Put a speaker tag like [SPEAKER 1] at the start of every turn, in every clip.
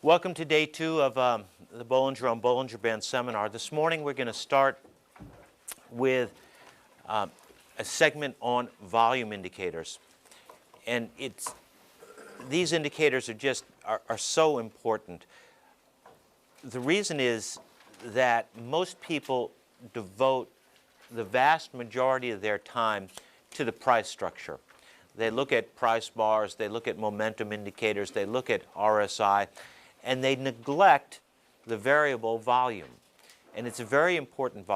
[SPEAKER 1] Welcome to day 2 of the Bollinger on Bollinger Band seminar. This morning we're going to start with a segment on volume indicators. And these indicators are so important. The reason is that most people devote the vast majority of their time to the price structure. They look at price bars, they look at momentum indicators, they look at RSI, and they neglect the variable volume. And it's a very important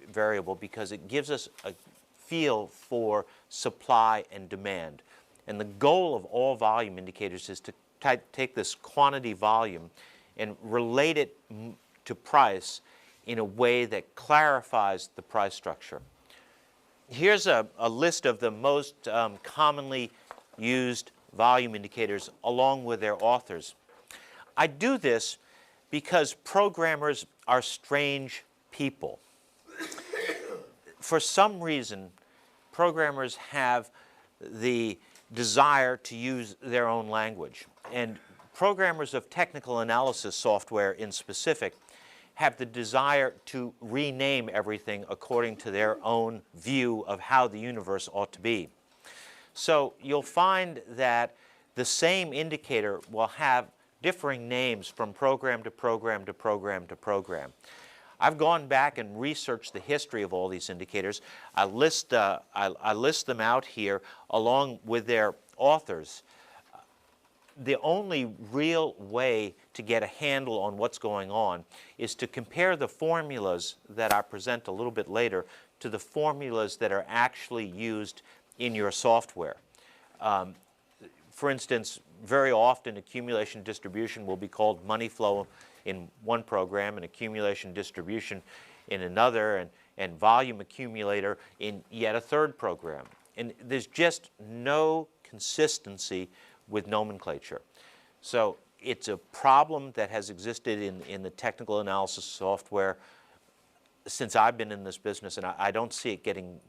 [SPEAKER 1] variable because it gives us a feel for supply and demand. And the goal of all volume indicators is to take this quantity volume and relate it to price in a way that clarifies the price structure. Here's a list of the most commonly used volume indicators along with their authors. I do this because programmers are strange people. For some reason, programmers have the desire to use their own language. And programmers of technical analysis software in specific have the desire to rename everything according to their own view of how the universe ought to be. So you'll find that the same indicator will have differing names from program to program to program to program. I've gone back and researched the history of all these indicators. I list them out here along with their authors. The only real way to get a handle on what's going on is to compare the formulas that I present a little bit later to the formulas that are actually used in your software. For instance, very often accumulation distribution will be called money flow in one program and accumulation distribution in another and volume accumulator in yet a third program. And there's just no consistency with nomenclature. So it's a problem that has existed in the technical analysis software since I've been in this business, and I don't see it getting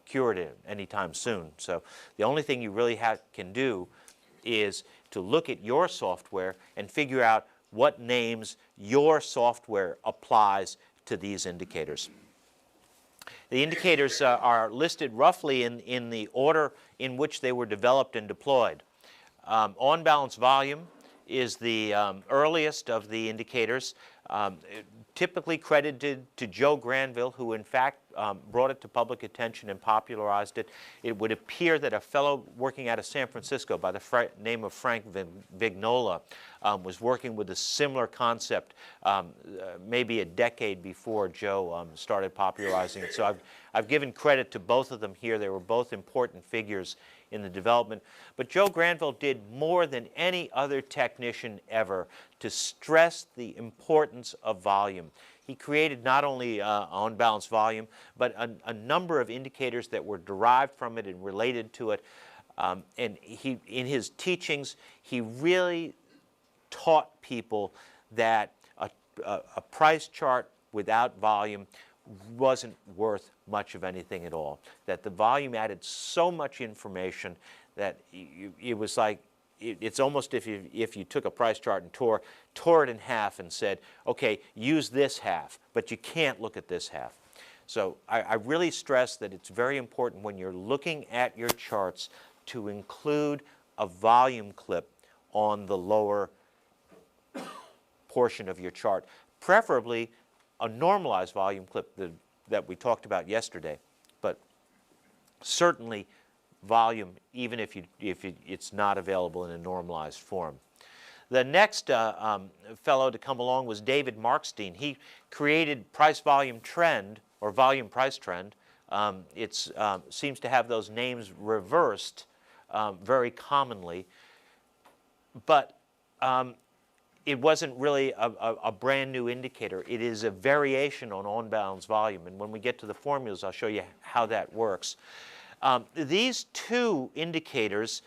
[SPEAKER 1] cured anytime soon. So the only thing you really can do is to look at your software and figure out what names your software applies to these indicators. The indicators are listed roughly in the order in which they were developed and deployed. On-balance volume is the earliest of the indicators, typically credited to Joe Granville, who in fact brought it to public attention and popularized it. It would appear that a fellow working out of San Francisco by the name of Frank Vignola was working with a similar concept maybe a decade before Joe started popularizing it. So I've given credit to both of them here. They were both important figures in the development. But Joe Granville did more than any other technician ever to stress the importance of volume. He created not only on-balance volume, but a number of indicators that were derived from it and related to it. And in his teachings, he really taught people that a price chart without volume wasn't worth much of anything at all. That the volume added so much information that it was like, it's almost if you took a price chart and tore it in half and said, okay, use this half, but you can't look at this half. So I really stress that it's very important when you're looking at your charts to include a volume clip on the lower portion of your chart, preferably a normalized volume clip that we talked about yesterday, but certainly volume, even if it's not available in a normalized form. The next fellow to come along was David Markstein. He created price volume trend, or volume price trend. It seems to have those names reversed very commonly, but it wasn't really a brand new indicator. It is a variation on-balance volume, and when we get to the formulas, I'll show you how that works. These two indicators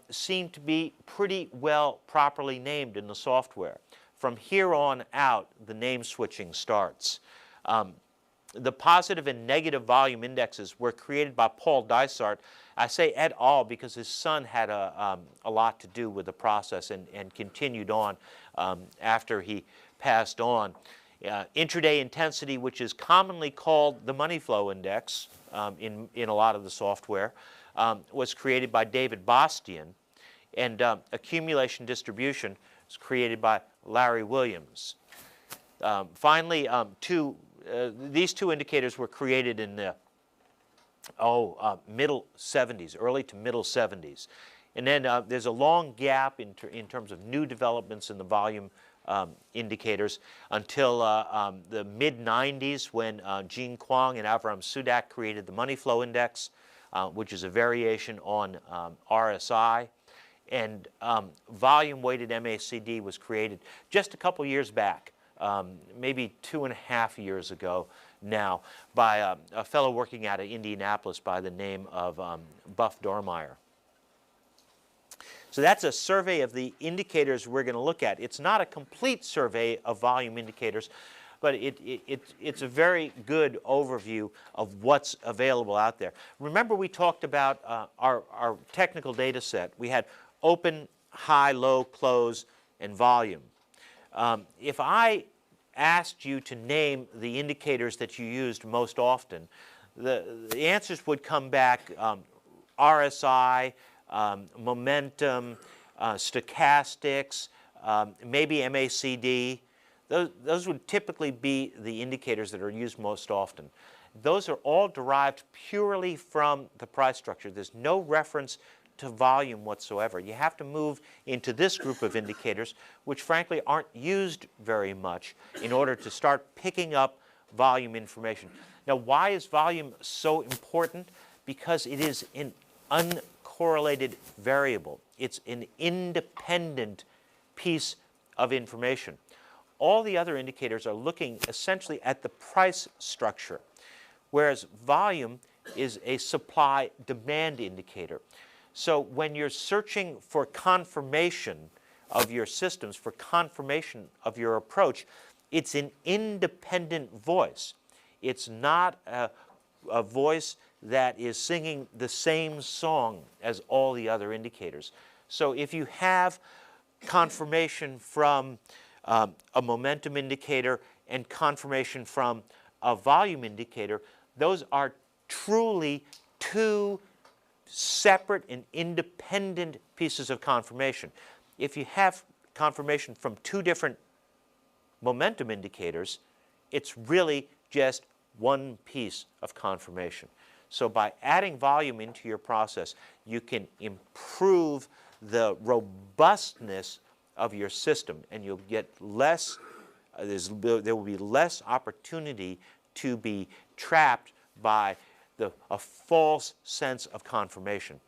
[SPEAKER 1] seem to be pretty well properly named in the software. From here on out, the name switching starts. the positive and negative volume indexes were created by Paul Dysart. I say et al. Because his son had a lot to do with the process and continued on after he passed on. Intraday intensity, which is commonly called the money flow index in a lot of the software, was created by David Bastian, and accumulation distribution was created by Larry Williams. Finally, these two indicators were created in the middle 70s, early to middle 70s. And then there's a long gap in terms of new developments in the volume indicators until the mid-90s when Gene Kwong and Avram Sudak created the money flow index, which is a variation on RSI. And volume-weighted MACD was created just a couple years back. Maybe 2.5 years ago now, by a fellow working out of Indianapolis by the name of Buff Dormeyer. So that's a survey of the indicators we're going to look at. It's not a complete survey of volume indicators, but it's a very good overview of what's available out there. Remember, we talked about our technical data set. We had open, high, low, close, and volume. If I asked you to name the indicators that you used most often, the answers would come back RSI, momentum, stochastics, maybe MACD. Those would typically be the indicators that are used most often. Those are all derived purely from the price structure. There's no reference to volume whatsoever. You have to move into this group of indicators, which frankly aren't used very much, in order to start picking up volume information. Now, why is volume so important? Because it is an uncorrelated variable. It's an independent piece of information. All the other indicators are looking essentially at the price structure, whereas volume is a supply-demand indicator. So when you're searching for confirmation of your systems, for confirmation of your approach, it's an independent voice. It's not a voice that is singing the same song as all the other indicators. So if you have confirmation from a momentum indicator and confirmation from a volume indicator, those are truly two separate and independent pieces of confirmation. If you have confirmation from two different momentum indicators, it's really just one piece of confirmation. So by adding volume into your process, you can improve the robustness of your system, and you'll get less, there will be less opportunity to be trapped by a false sense of confirmation.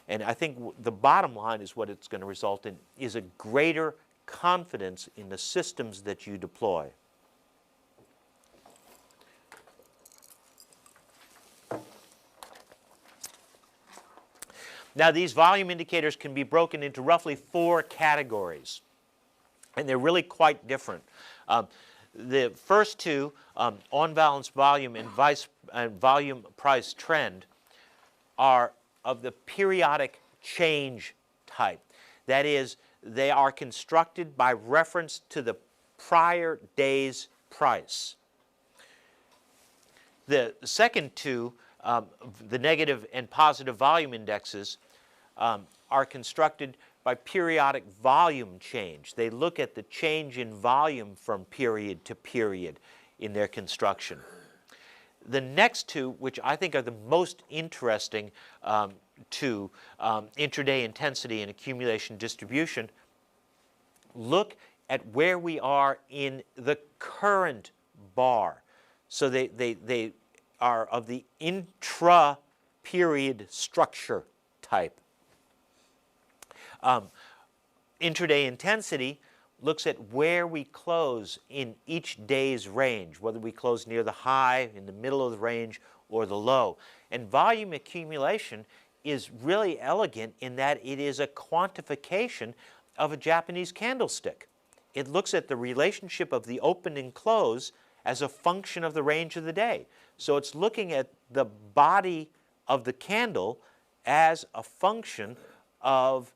[SPEAKER 1] And I think the bottom line is what it's going to result in is a greater confidence in the systems that you deploy. Now, these volume indicators can be broken into roughly 4 categories, and they're really quite different. The first two, on-balance volume and volume price trend, are of the periodic change type. That is, they are constructed by reference to the prior day's price. The second two, the negative and positive volume indexes, are constructed by periodic volume change. They look at the change in volume from period to period in their construction. The next two, which I think are the most interesting to intraday intensity and accumulation distribution, look at where we are in the current bar. So they are of the intra-period structure type. Intraday intensity looks at where we close in each day's range, whether we close near the high, in the middle of the range, or the low. And volume accumulation is really elegant in that it is a quantification of a Japanese candlestick. It looks at the relationship of the open and close as a function of the range of the day. So it's looking at the body of the candle as a function of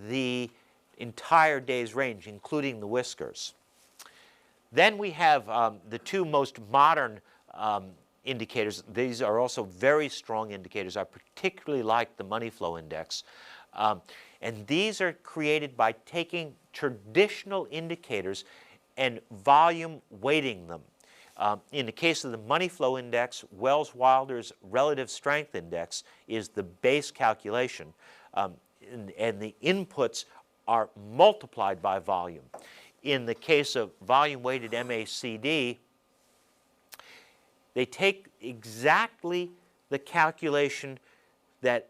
[SPEAKER 1] the entire day's range, including the whiskers. Then we have the two most modern indicators. These are also very strong indicators. I particularly like the money flow index. And these are created by taking traditional indicators and volume weighting them. In the case of the money flow index, Wells-Wilder's relative strength index is the base calculation, and the inputs are multiplied by volume. In the case of volume-weighted MACD, they take exactly the calculation that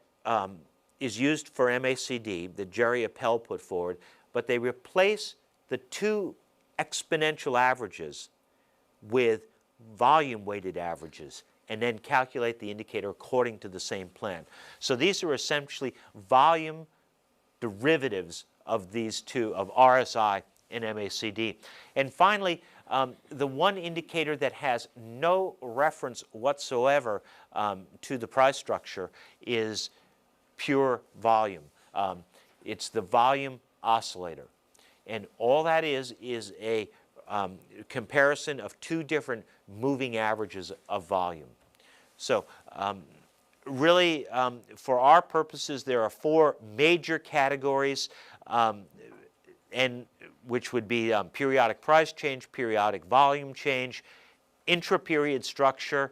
[SPEAKER 1] is used for MACD, that Jerry Appel put forward, but they replace the two exponential averages with volume-weighted averages and then calculate the indicator according to the same plan. So these are essentially volume derivatives of these two, of RSI and MACD. And finally, the one indicator that has no reference whatsoever to the price structure is pure volume. It's the volume oscillator. And all that is a comparison of two different moving averages of volume. So really, for our purposes, there are four major categories, and which would be periodic price change, periodic volume change, intra-period structure,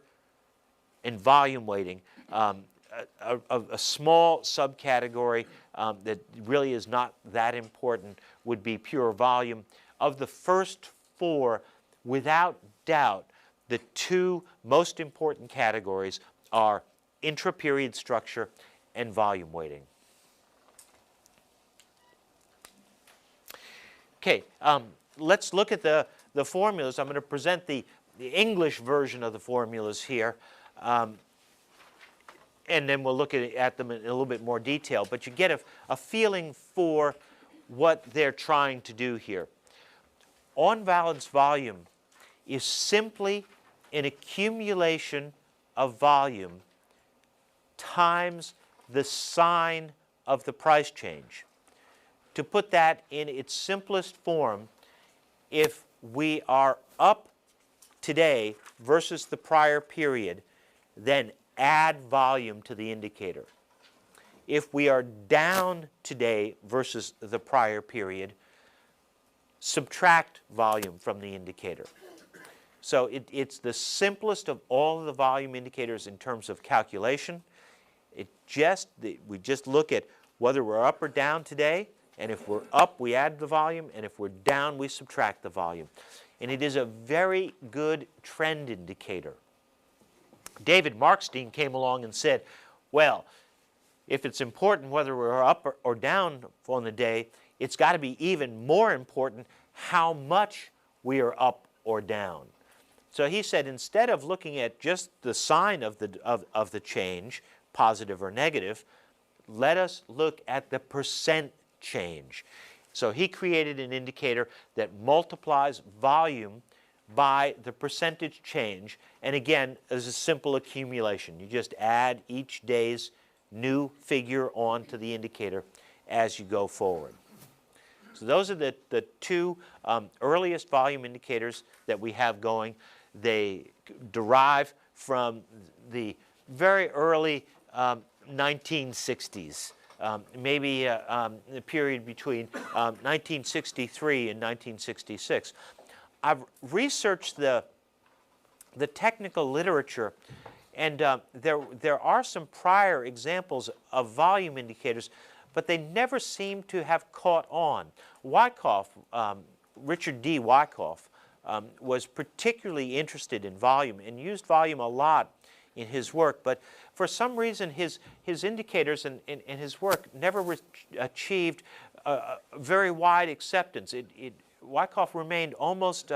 [SPEAKER 1] and volume weighting. A small subcategory that really is not that important would be pure volume. Of the first four, without doubt, the two most important categories are intra-period structure and volume weighting. Okay, let's look at the formulas. I'm going to present the English version of the formulas here, and then we'll look at them in a little bit more detail. But you get a feeling for what they're trying to do here. On-balance volume is simply an accumulation of volume times the sign of the price change. To put that in its simplest form, if we are up today versus the prior period, then add volume to the indicator. If we are down today versus the prior period, subtract volume from the indicator. So it's the simplest of all of the volume indicators in terms of calculation. We just look at whether we're up or down today, and if we're up, we add the volume, and if we're down, we subtract the volume. And it is a very good trend indicator. David Markstein came along and said, well, if it's important whether we're up or down on the day, it's got to be even more important how much we are up or down. So he said, instead of looking at just the sign of the change, positive or negative, let us look at the percent change. So he created an indicator that multiplies volume by the percentage change, and again, as a simple accumulation. You just add each day's new figure onto the indicator as you go forward. So those are the two earliest volume indicators that we have going. They derive from the very early 1960s. Maybe the period between 1963 and 1966. I've researched the technical literature, and there are some prior examples of volume indicators, but they never seem to have caught on. Wyckoff, Richard D. Wyckoff, was particularly interested in volume and used volume a lot in his work, but for some reason his indicators and his work never achieved very wide acceptance. Wyckoff remained almost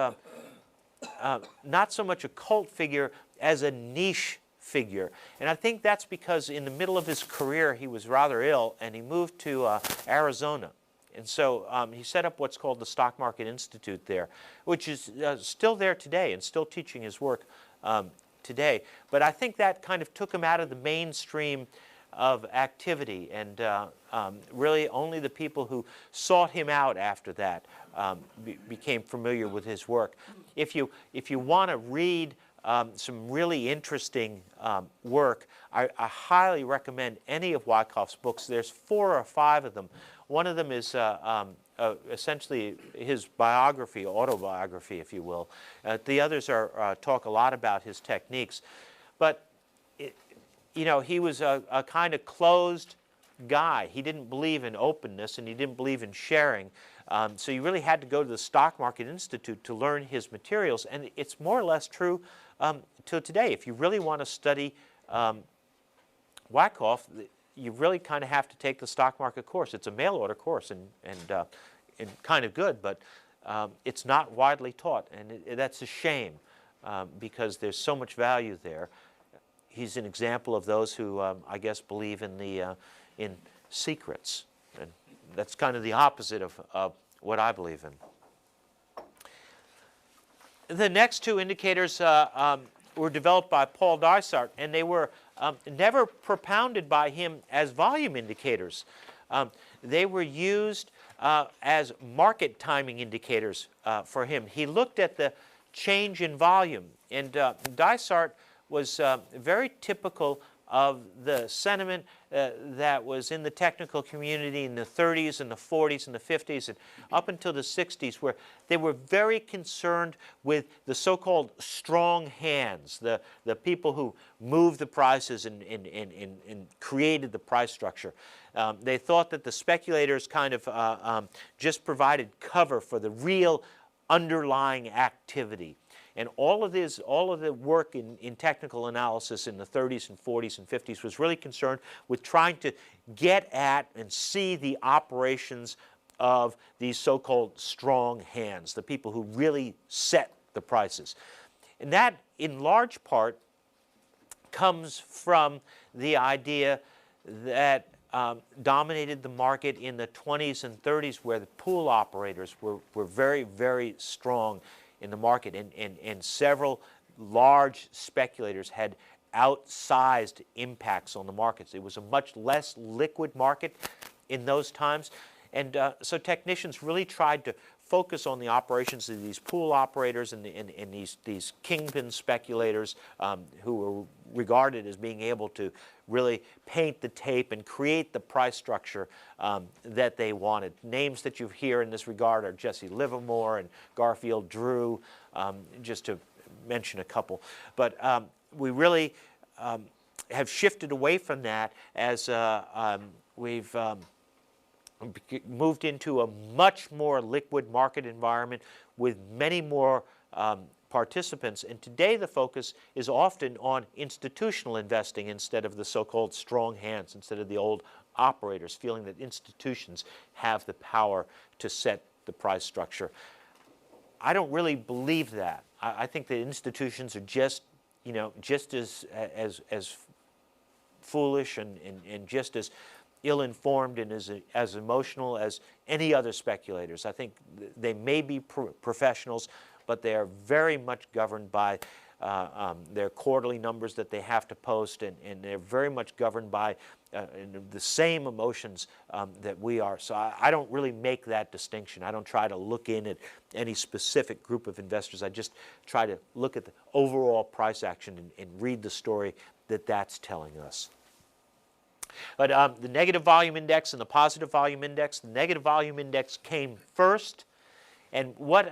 [SPEAKER 1] not so much a cult figure as a niche figure, and I think that's because in the middle of his career he was rather ill and he moved to Arizona, And so he set up what's called the Stock Market Institute there, which is still there today and still teaching his work today. But I think that kind of took him out of the mainstream of activity, and really only the people who sought him out after that became familiar with his work. If you want to read some really interesting work, I highly recommend any of Wyckoff's books. There's 4 or 5 of them. One of them is essentially his biography, autobiography, if you will. The others talk a lot about his techniques. But you know, he was a kind of closed guy. He didn't believe in openness, and he didn't believe in sharing. So you really had to go to the Stock Market Institute to learn his materials, and it's more or less true till today. If you really want to study Wyckoff, you really kind of have to take the stock market course. It's a mail order course, and kind of good, but it's not widely taught, and that's a shame because there's so much value there. He's an example of those who, I guess, believe in in secrets, and that's kind of the opposite of what I believe in. The next 2 indicators were developed by Paul Dysart, and they were never propounded by him as volume indicators. They were used as market timing indicators for him. He looked at the change in volume, and Dysart was very typical of the sentiment that was in the technical community in the 30s and the 40s and the 50s and up until the 60s, where they were very concerned with the so-called strong hands, the people who moved the prices and created the price structure. They thought that the speculators kind of just provided cover for the real underlying activity. And all of the work in technical analysis in the 30s and 40s and 50s was really concerned with trying to get at and see the operations of these so-called strong hands, the people who really set the prices. And that, in large part, comes from the idea that dominated the market in the 20s and 30s, where the pool operators were very, very strong in the market, and several large speculators had outsized impacts on the markets. It was a much less liquid market in those times, and so technicians really tried to focus on the operations of these pool operators and these kingpin speculators who were regarded as being able to really paint the tape and create the price structure that they wanted. Names that you hear in this regard are Jesse Livermore and Garfield Drew, just to mention a couple. But we really have shifted away from that as we've moved into a much more liquid market environment with many more participants. And today the focus is often on institutional investing instead of the so-called strong hands, instead of the old operators, feeling that institutions have the power to set the price structure. I don't really believe that. I think that institutions are just, you know, just as foolish and just as ill-informed and as emotional as any other speculators. I think they may be professionals, but they are very much governed by their quarterly numbers that they have to post, and they're very much governed by the same emotions that we are. So I don't really make that distinction. I don't try to look in at any specific group of investors. I just try to look at the overall price action and read the story that that's telling us. But the negative volume index and the positive volume index, the negative volume index came first. And what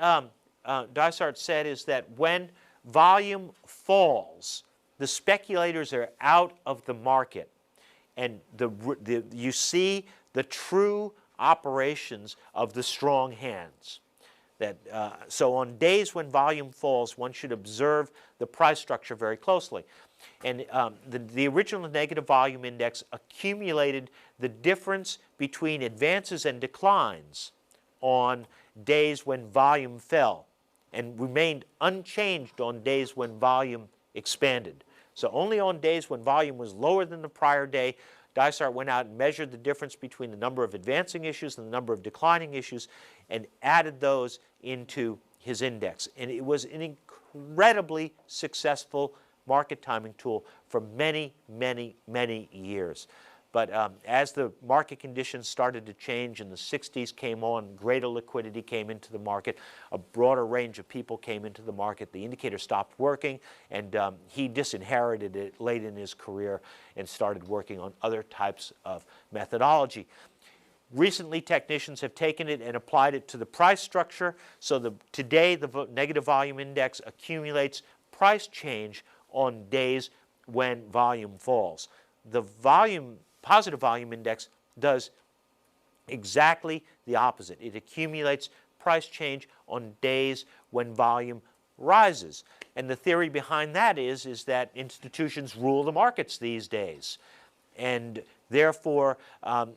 [SPEAKER 1] Dysart said is that when volume falls, the speculators are out of the market. And you see the true operations of the strong hands. So on days when volume falls, one should observe the price structure very closely. And the original negative volume index accumulated the difference between advances and declines on days when volume fell, and remained unchanged on days when volume expanded. So only on days when volume was lower than the prior day Dysart went out and measured the difference between the number of advancing issues and the number of declining issues and added those into his index. And it was an incredibly successful market timing tool for many, many, many years. But as the market conditions started to change and the 60s came on, greater liquidity came into the market, a broader range of people came into the market, the indicator stopped working, and he disinherited it late in his career and started working on other types of methodology. Recently, technicians have taken it and applied it to the price structure. So today, the negative volume index accumulates price change on days when volume falls. The positive volume index does exactly the opposite. It accumulates price change on days when volume rises. And the theory behind that is that institutions rule the markets these days. And therefore,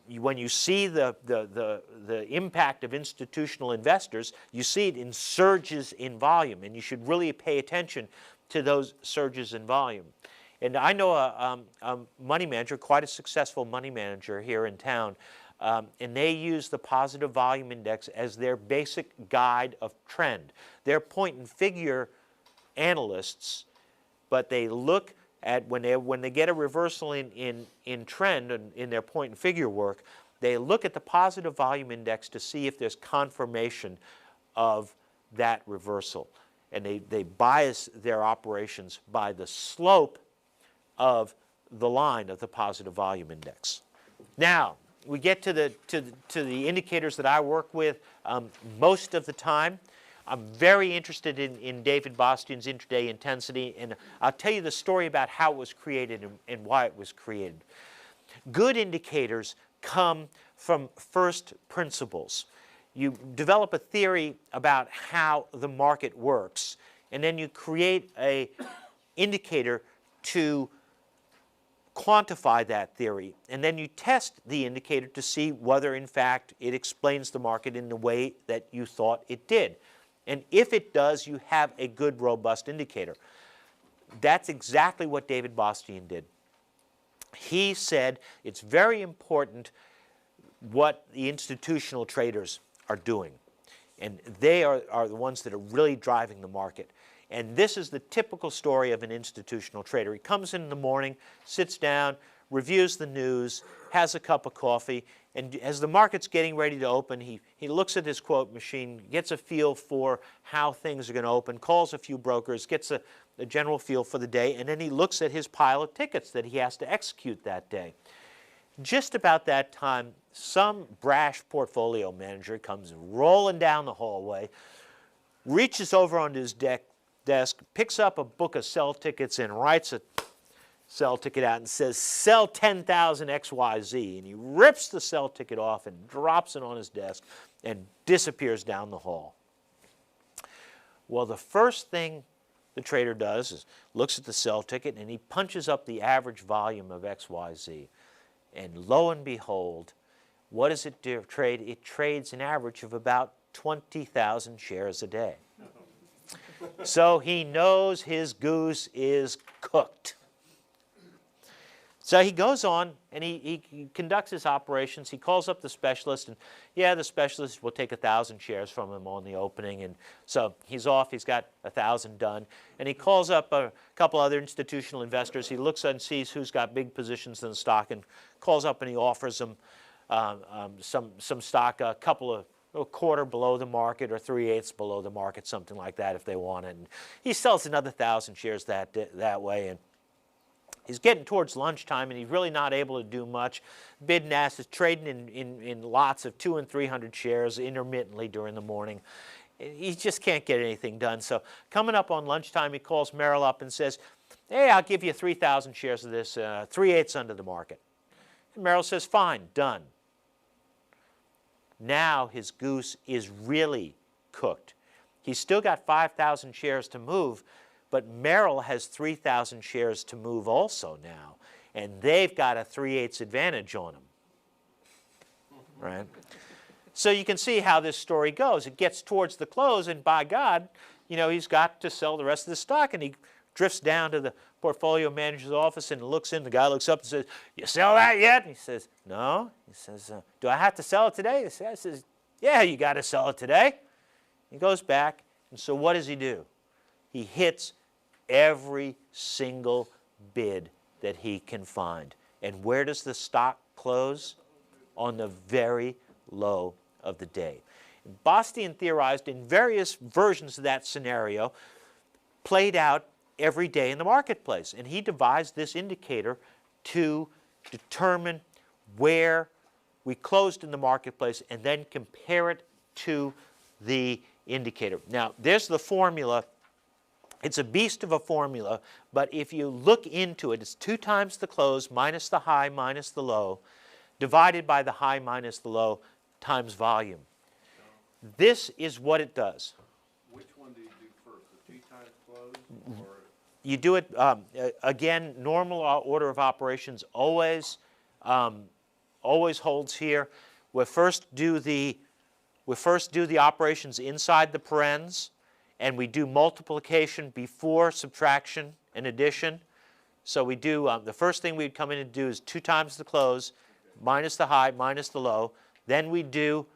[SPEAKER 1] when you see the impact of institutional investors, you see it in surges in volume, and you should really pay attention to those surges in volume. And I know a money manager, quite a successful money manager here in town, and they use the positive volume index as their basic guide of trend. They're point and figure analysts, but they look at when they get a reversal in trend and in their point and figure work, they look at the positive volume index to see if there's confirmation of that reversal. And they bias their operations by the slope of the line of the positive volume index. Now, we get to the indicators that I work with most of the time. I'm very interested in David Bastian's intraday intensity, and I'll tell you the story about how it was created and why it was created. Good indicators come from first principles. You develop a theory about how the market works, and then you create an indicator to quantify that theory, and then you test the indicator to see whether in fact it explains the market in the way that you thought it did. And if it does, you have a good, robust indicator. That's exactly what David Bastian did. He said it's very important what the institutional traders are doing. And they are the ones that are really driving the market. And this is the typical story of an institutional trader. He comes in the morning, sits down, reviews the news, has a cup of coffee, and as the market's getting ready to open, he looks at his quote machine, gets a feel for how things are going to open, calls a few brokers, gets a general feel for the day, and then he looks at his pile of tickets that he has to execute that day. Just about that time, some brash portfolio manager comes rolling down the hallway, reaches over onto his desk, picks up a book of sell tickets and writes a sell ticket out and says, sell 10,000 XYZ. And he rips the sell ticket off and drops it on his desk and disappears down the hall. Well, the first thing the trader does is looks at the sell ticket and he punches up the average volume of XYZ. And lo and behold, what does it do? It trades an average of about 20,000 shares a day. So he knows his goose is cooked. So he goes on and he conducts his operations. He calls up the specialist, and yeah, the specialist will take 1,000 shares from him on the opening. And so he's off. He's got 1,000 done. And he calls up a couple other institutional investors. He looks and sees who's got big positions in the stock and calls up and he offers them some stock, a quarter below the market or 3/8 below the market, something like that if they want it. And he sells another 1,000 shares that way. And he's getting towards lunchtime, and he's really not able to do much. Bid and ask is trading in lots of 200 and 300 shares intermittently during the morning. He just can't get anything done. So coming up on lunchtime, he calls Merrill up and says, hey, I'll give you 3,000 shares of this, 3/8 under the market. And Merrill says, fine, done. Now his goose is really cooked. He's still got 5,000 shares to move, but Merrill has 3,000 shares to move also now, and they've got a 3/8 advantage on him, right? So you can see how this story goes. It gets towards the close, and by God, you know, he's got to sell the rest of the stock, and he drifts down to the portfolio manager's office and looks in. The guy looks up and says, "You sell that yet?" And he says, "No." He says, "Do I have to sell it today?" The guy says, "Yeah, you got to sell it today." He goes back, and so what does he do? He hits every single bid that he can find. And where does the stock close? On the very low of the day. Bastian theorized in various versions of that scenario, played out every day in the marketplace. And he devised this indicator to determine where we closed in the marketplace and then compare it to the indicator. Now, there's the formula. It's a beast of a formula, but if you look into it, it's 2 times the close minus the high minus the low, divided by the high minus the low times volume. This is what it does.
[SPEAKER 2] Which one do you do first, the 2 times close, or?
[SPEAKER 1] You do it, again, normal order of operations always holds here. We first do the operations inside the parens, and we do multiplication before subtraction and addition. So we do, the first thing we'd come in and do is 2 times the close, minus the high, minus the low. Then we do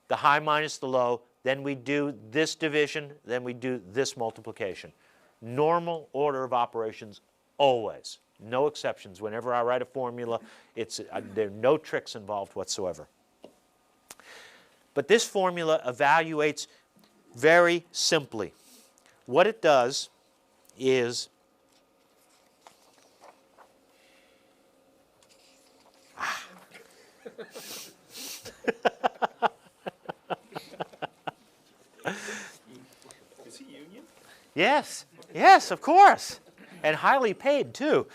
[SPEAKER 1] the high minus the low. Then we do this division. Then we do this multiplication. Normal order of operations always. No exceptions. Whenever I write a formula, there are no tricks involved whatsoever. But this formula evaluates very simply. What it does is
[SPEAKER 2] Is he union?
[SPEAKER 1] Yes, yes, of course, and highly paid too.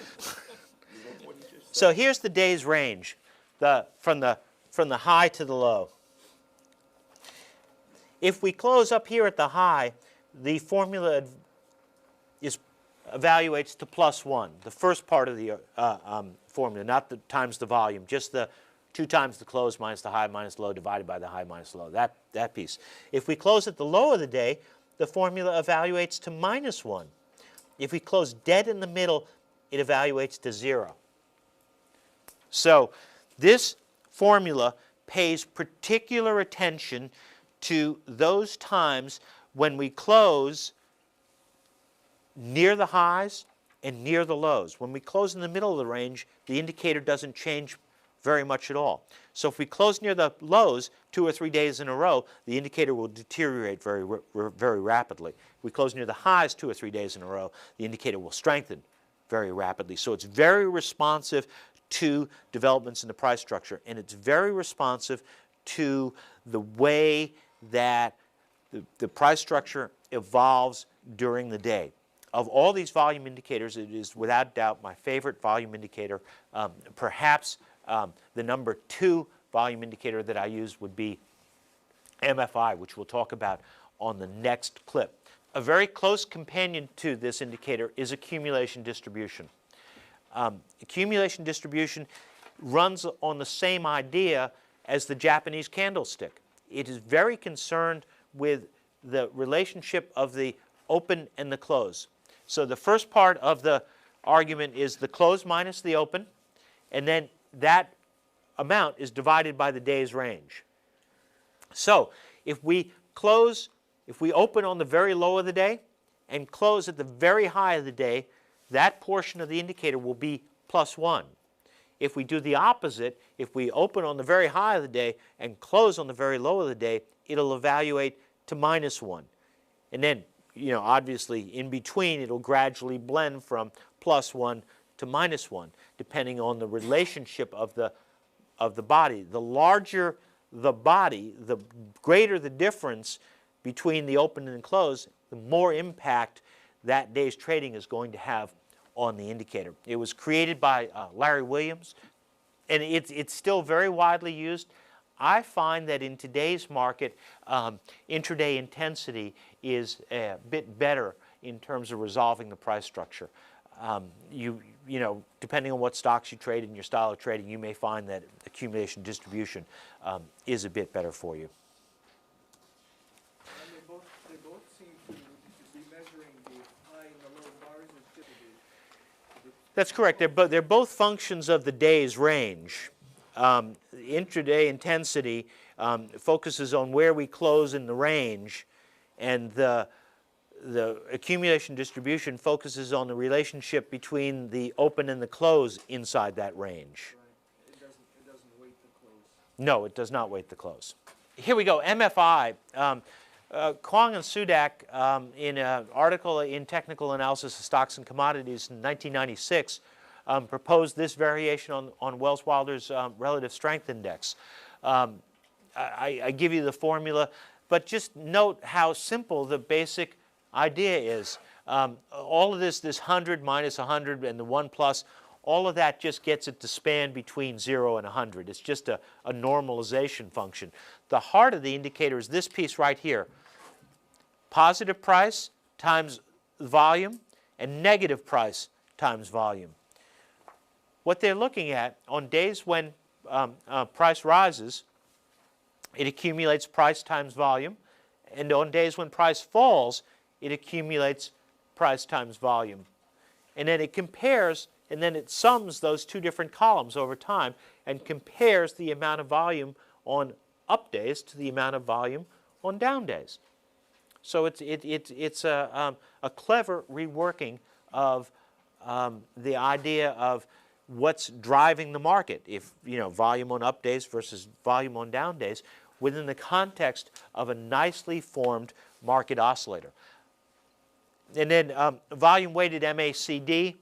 [SPEAKER 1] So here's the day's range, from the high to the low. If we close up here at the high, the formula evaluates to +1, the first part of the formula, not the times the volume, just the 2 times the close minus the high minus the low divided by the high minus the low, that piece. If we close at the low of the day, the formula evaluates to -1. If we close dead in the middle, it evaluates to 0. So this formula pays particular attention to those times when we close near the highs and near the lows. When we close in the middle of the range, the indicator doesn't change very much at all. So if we close near the lows 2 or 3 days in a row, the indicator will deteriorate very rapidly. If we close near the highs 2 or 3 days in a row, the indicator will strengthen very rapidly. So it's very responsive to developments in the price structure, and it's very responsive to the way that the price structure evolves during the day. Of all these volume indicators, it is without doubt my favorite volume indicator. Perhaps the number 2 volume indicator that I use would be MFI, which we'll talk about on the next clip. A very close companion to this indicator is accumulation distribution. Accumulation distribution runs on the same idea as the Japanese candlestick. It is very concerned with the relationship of the open and the close. So the first part of the argument is the close minus the open, and then that amount is divided by the day's range. So if we open on the very low of the day and close at the very high of the day, that portion of the indicator will be +1. If we do the opposite, if we open on the very high of the day and close on the very low of the day, it'll evaluate to -1. And then, obviously in between, it'll gradually blend from +1 to -1, depending on the relationship of the body. The larger the body, the greater the difference between the open and close, the more impact that day's trading is going to have on the indicator. It was created by Larry Williams, and it's still very widely used. I find that in today's market, intraday intensity is a bit better in terms of resolving the price structure. Depending on what stocks you trade and your style of trading, you may find that accumulation distribution is a bit better for you.
[SPEAKER 3] And they both seem to be measuring the high and the low bars. Is
[SPEAKER 1] That's correct. They're both functions of the day's range. Intraday intensity focuses on where we close in the range, and the accumulation distribution focuses on the relationship between the open and the close inside that range.
[SPEAKER 3] Right. It doesn't weight the close.
[SPEAKER 1] No, it does not weight the close. Here we go, MFI. Kwong and Sudak, in an article in Technical Analysis of Stocks and Commodities in 1996, proposed this variation on Wells Wilder's Relative Strength Index. I give you the formula, but just note how simple the basic idea is. All of this 100 minus 100 and the 1 plus, all of that just gets it to span between 0 and 100. It's just a normalization function. The heart of the indicator is this piece right here. Positive price times volume and negative price times volume. What they're looking at on days when price rises, it accumulates price times volume, and on days when price falls, it accumulates price times volume. And then it compares, and then it sums those two different columns over time and compares the amount of volume on up days to the amount of volume on down days. So it's a clever reworking of the idea of what's driving the market, if volume on up days versus volume on down days, within the context of a nicely formed market oscillator. And then volume-weighted MACD,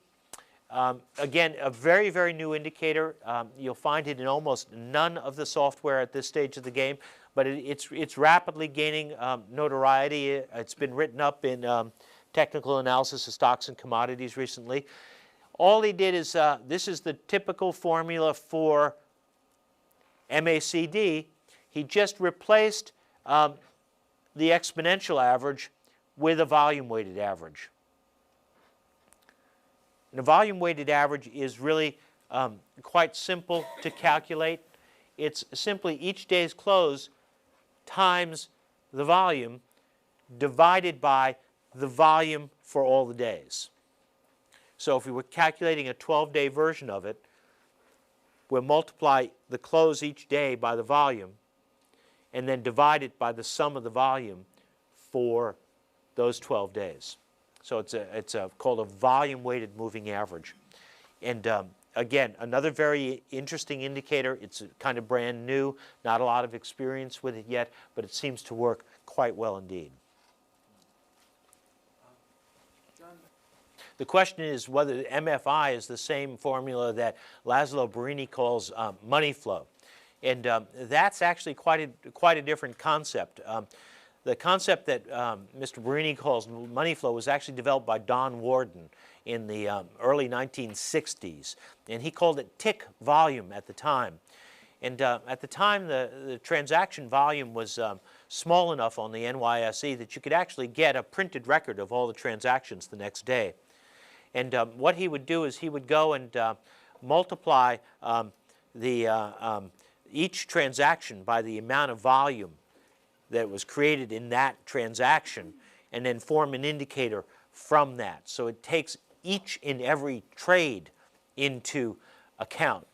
[SPEAKER 1] again, a very, very new indicator. You'll find it in almost none of the software at this stage of the game, but it's rapidly gaining notoriety. It's been written up in Technical Analysis of Stocks and Commodities recently. All he did is, this is the typical formula for MACD. He just replaced the exponential average with a volume-weighted average. And the volume-weighted average is really quite simple to calculate. It's simply each day's close times the volume divided by the volume for all the days. So if we were calculating a 12-day version of it, we'll multiply the close each day by the volume and then divide it by the sum of the volume for those 12 days. So it's called a volume-weighted moving average. And again, another very interesting indicator. It's kind of brand new, not a lot of experience with it yet, but it seems to work quite well indeed. The question is whether MFI is the same formula that Laszlo Barini calls money flow. And that's actually quite a different concept. The concept that Mr. Barini calls money flow was actually developed by Don Warden in the early 1960s. And he called it tick volume at the time. And at the time, the transaction volume was small enough on the NYSE that you could actually get a printed record of all the transactions the next day. And what he would do is he would go and multiply each transaction by the amount of volume that was created in that transaction and then form an indicator from that. So it takes each and every trade into account.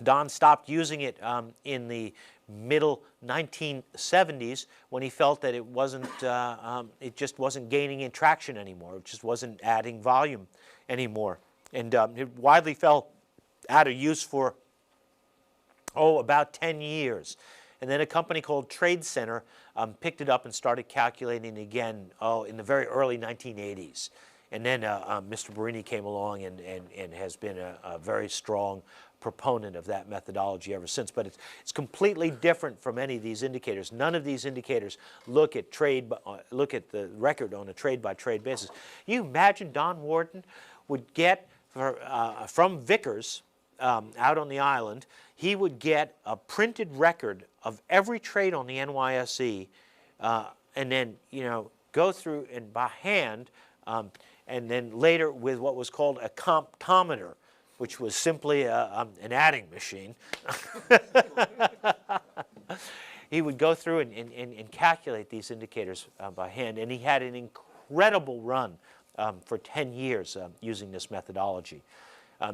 [SPEAKER 1] Don stopped using it in the middle 1970s when he felt that it just wasn't gaining in traction anymore. It just wasn't adding volume anymore. And it widely fell out of use for, about 10 years. And then a company called Trade Center picked it up and started calculating again, in the very early 1980s. And then Mr. Barini came along and has been a very strong proponent of that methodology ever since. But it's completely different from any of these indicators. None of these indicators look at the record on a trade-by-trade basis. You imagine Don Warden would get, from Vickers out on the island, he would get a printed record of every trade on the NYSE and then, go through and by hand, and then later with what was called a comptometer, which was simply an adding machine. He would go through and calculate these indicators by hand, and he had an incredible run for 10 years using this methodology.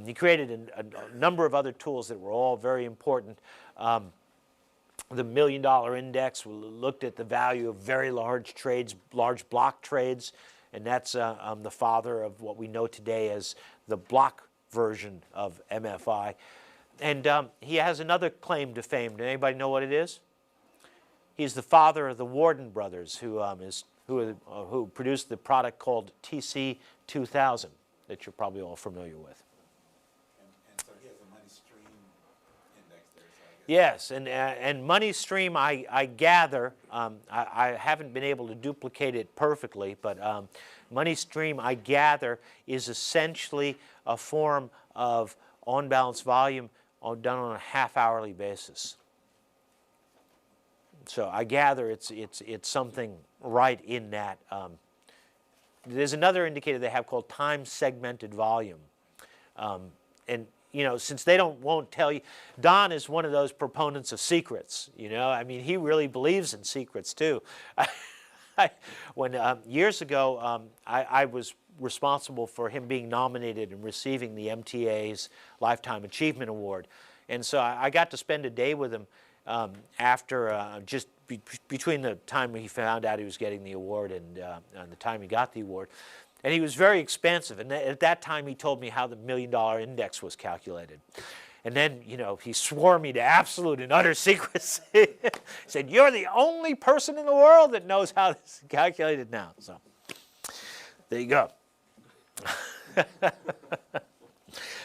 [SPEAKER 1] He created a number of other tools that were all very important. The $1 million index looked at the value of very large trades, large block trades, and that's the father of what we know today as the block version of MFI. And he has another claim to fame. Does anybody know what it is? He's the father of the Warden brothers, who produced the product called TC 2000 that you're probably all familiar with.
[SPEAKER 4] And so he has a money stream index there. So I guess
[SPEAKER 1] Yes, and money stream, I gather, I haven't been able to duplicate it perfectly, but money stream, I gather, is essentially a form of on-balance volume done on a half-hourly basis. So I gather it's something right in that. There's another indicator they have called time-segmented volume, and you know, since they won't tell you, Don is one of those proponents of secrets. You know, I mean, he really believes in secrets too. When years ago, I was responsible for him being nominated and receiving the MTA's Lifetime Achievement Award, and so I got to spend a day with him after just between the time he found out he was getting the award and the time he got the award. And he was very expansive, and at that time he told me how the $1 million index was calculated. And then, you know, he swore me to absolute and utter secrecy. He said, "You're the only person in the world that knows how this is calculated now." So there you go.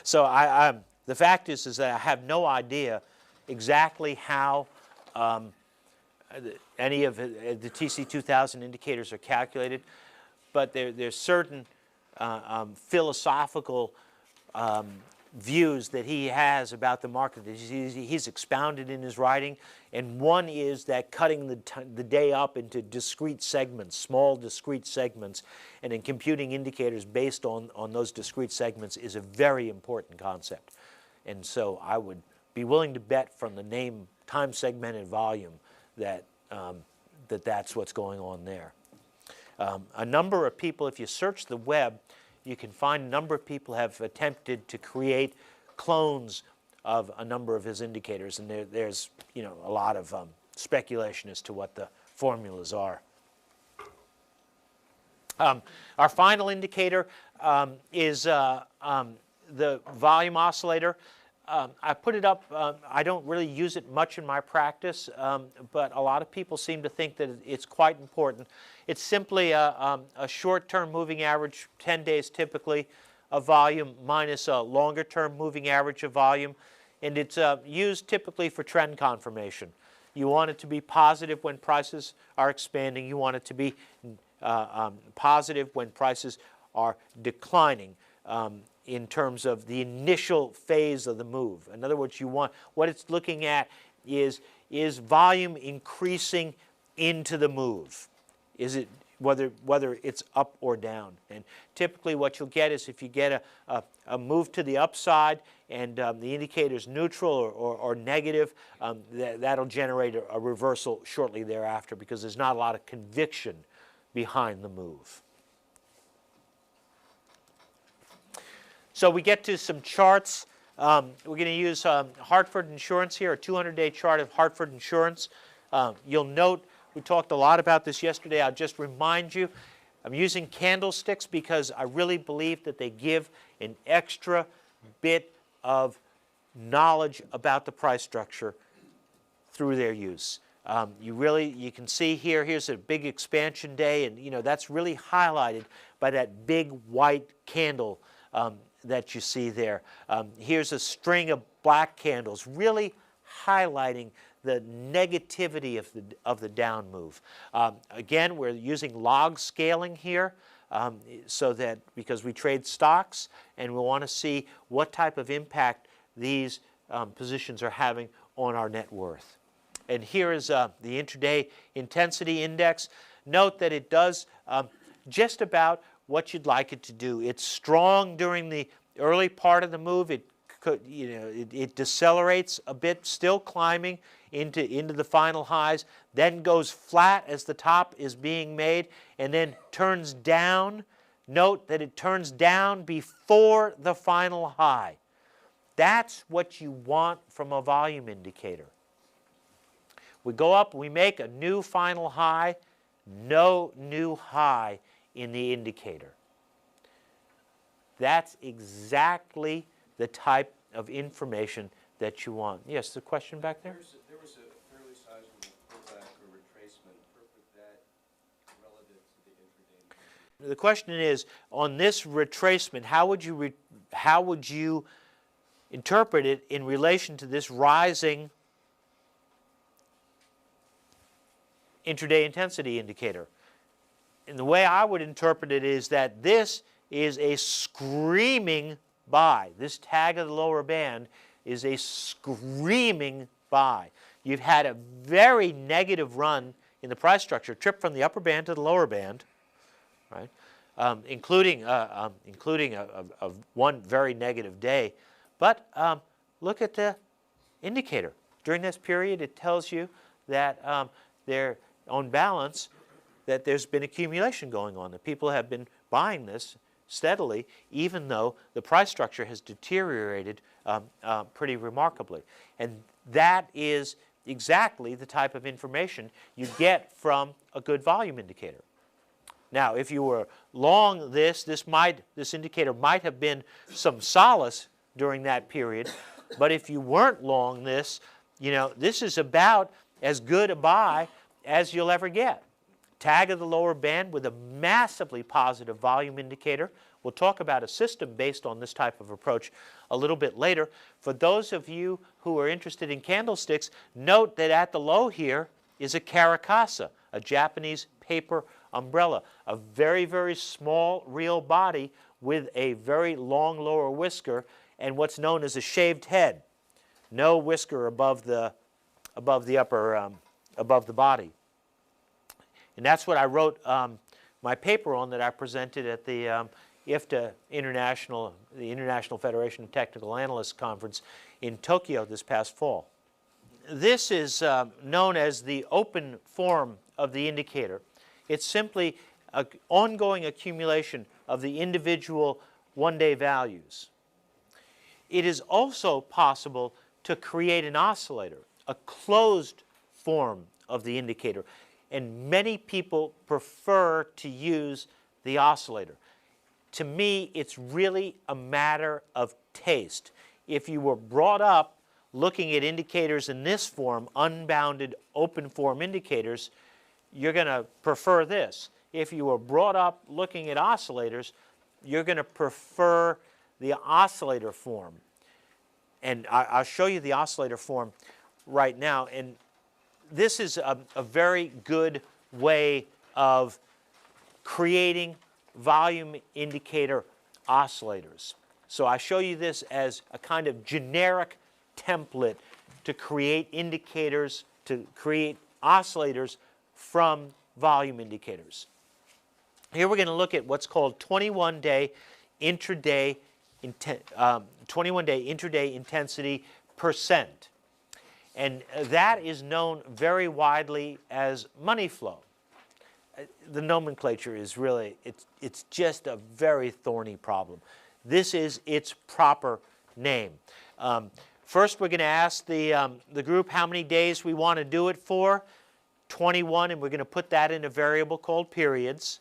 [SPEAKER 1] So the fact is that I have no idea exactly how any of the TC 2000 indicators are calculated, but there's certain philosophical views that he has about the market that he's expounded in his writing, and one is that cutting the day up into discrete segments, small discrete segments, and then computing indicators based on those discrete segments is a very important concept. And so I would be willing to bet from the name time-segmented volume that that's what's going on there. A number of people, if you search the web, you can find a number of people have attempted to create clones of a number of his indicators, and there's a lot of speculation as to what the formulas are. Our final indicator is the volume oscillator. I put it up. I don't really use it much in my practice, but a lot of people seem to think that it's quite important. It's simply a short-term moving average, 10 days typically, of volume minus a longer-term moving average of volume, and it's used typically for trend confirmation. You want it to be positive when prices are expanding. You want it to be positive when prices are declining. In terms of the initial phase of the move. In other words, what it's looking at is volume increasing into the move? Is it whether it's up or down? And typically what you'll get is if you get a move to the upside and the indicator is neutral or negative, that'll generate a reversal shortly thereafter because there's not a lot of conviction behind the move. So we get to some charts. We're going to use Hartford Insurance here, a 200-day chart of Hartford Insurance. You'll note we talked a lot about this yesterday. I'll just remind you, I'm using candlesticks because I really believe that they give an extra bit of knowledge about the price structure through their use. You can see here's a big expansion day, and that's really highlighted by that big white candle that you see there. Here's a string of black candles, really highlighting the negativity of the down move. Again, we're using log scaling here, so that because we trade stocks, and we want to see what type of impact these positions are having on our net worth. And here is the intraday intensity index. Note that it does just about what you'd like it to do. It's strong during the early part of the move. It decelerates a bit, still climbing into the final highs, then goes flat as the top is being made, and then turns down note that it turns down before the final high. That's what you want from a volume indicator. We go up, we make a new final high, no new high in the indicator. That's exactly the type of information that you want. Yes, the question back there?
[SPEAKER 2] There was a fairly sizable pullback or retracement. Interpret that relative to the intraday.
[SPEAKER 1] The question is, on this retracement, how would you interpret it in relation to this rising intraday intensity indicator? And the way I would interpret it is that this is a screaming buy. This tag of the lower band is a screaming buy. You've had a very negative run in the price structure, trip from the upper band to the lower band, right? Including one very negative day. But look at the indicator. During this period, it tells you that they're on balance, that there's been accumulation going on, that people have been buying this steadily, even though the price structure has deteriorated pretty remarkably. And that is exactly the type of information you get from a good volume indicator. Now, if you were long this indicator might have been some solace during that period, but if you weren't long this, this is about as good a buy as you'll ever get. Tag of the lower band with a massively positive volume indicator. We'll talk about a system based on this type of approach a little bit later. For those of you who are interested in candlesticks, note that at the low here is a Caracasa, a Japanese paper umbrella, a very, very small real body with a very long lower whisker and what's known as a shaved head. No whisker above the body. And that's what I wrote my paper on that I presented at the IFTA the International Federation of Technical Analysts Conference in Tokyo this past fall. This is known as the open form of the indicator. It's simply an ongoing accumulation of the individual one-day values. It is also possible to create an oscillator, a closed form of the indicator. And many people prefer to use the oscillator. To me, it's really a matter of taste. If you were brought up looking at indicators in this form, unbounded open form indicators, you're going to prefer this. If you were brought up looking at oscillators, you're going to prefer the oscillator form. And I'll show you the oscillator form right now. And this is a very good way of creating volume indicator oscillators. So I show you this as a kind of generic template to create indicators, to create oscillators from volume indicators. Here we're going to look at what's called 21-day intraday intensity percent. And that is known very widely as money flow. The nomenclature is really, it's just a very thorny problem. This is its proper name. First, we're going to ask the group how many days we want to do it for. 21, and we're going to put that in a variable called periods.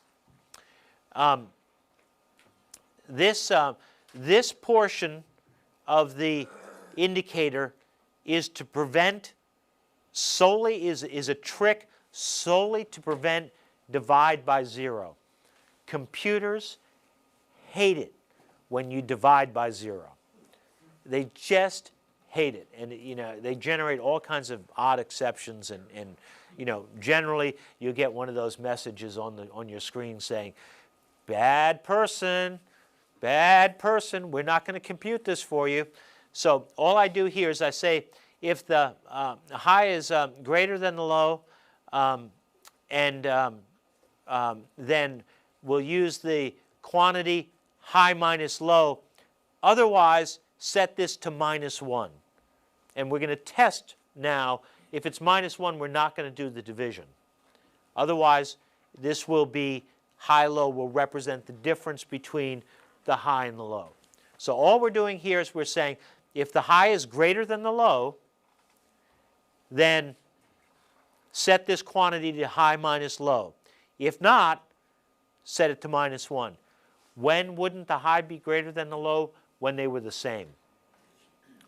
[SPEAKER 1] This portion of the indicator is to prevent solely, is a trick solely to prevent divide by zero. Computers hate it when you divide by zero. They just hate it. And they generate all kinds of odd exceptions and generally you get one of those messages on your screen saying, bad person, we're not going to compute this for you. So all I do here is I say if the high is greater than the low, then we'll use the quantity high minus low. Otherwise, set this to -1. And we're going to test now. If it's -1, we're not going to do the division. Otherwise, this will be high-low will represent the difference between the high and the low. So all we're doing here is we're saying if the high is greater than the low, then set this quantity to high minus low. If not, set it to -1. When wouldn't the high be greater than the low? When they were the same.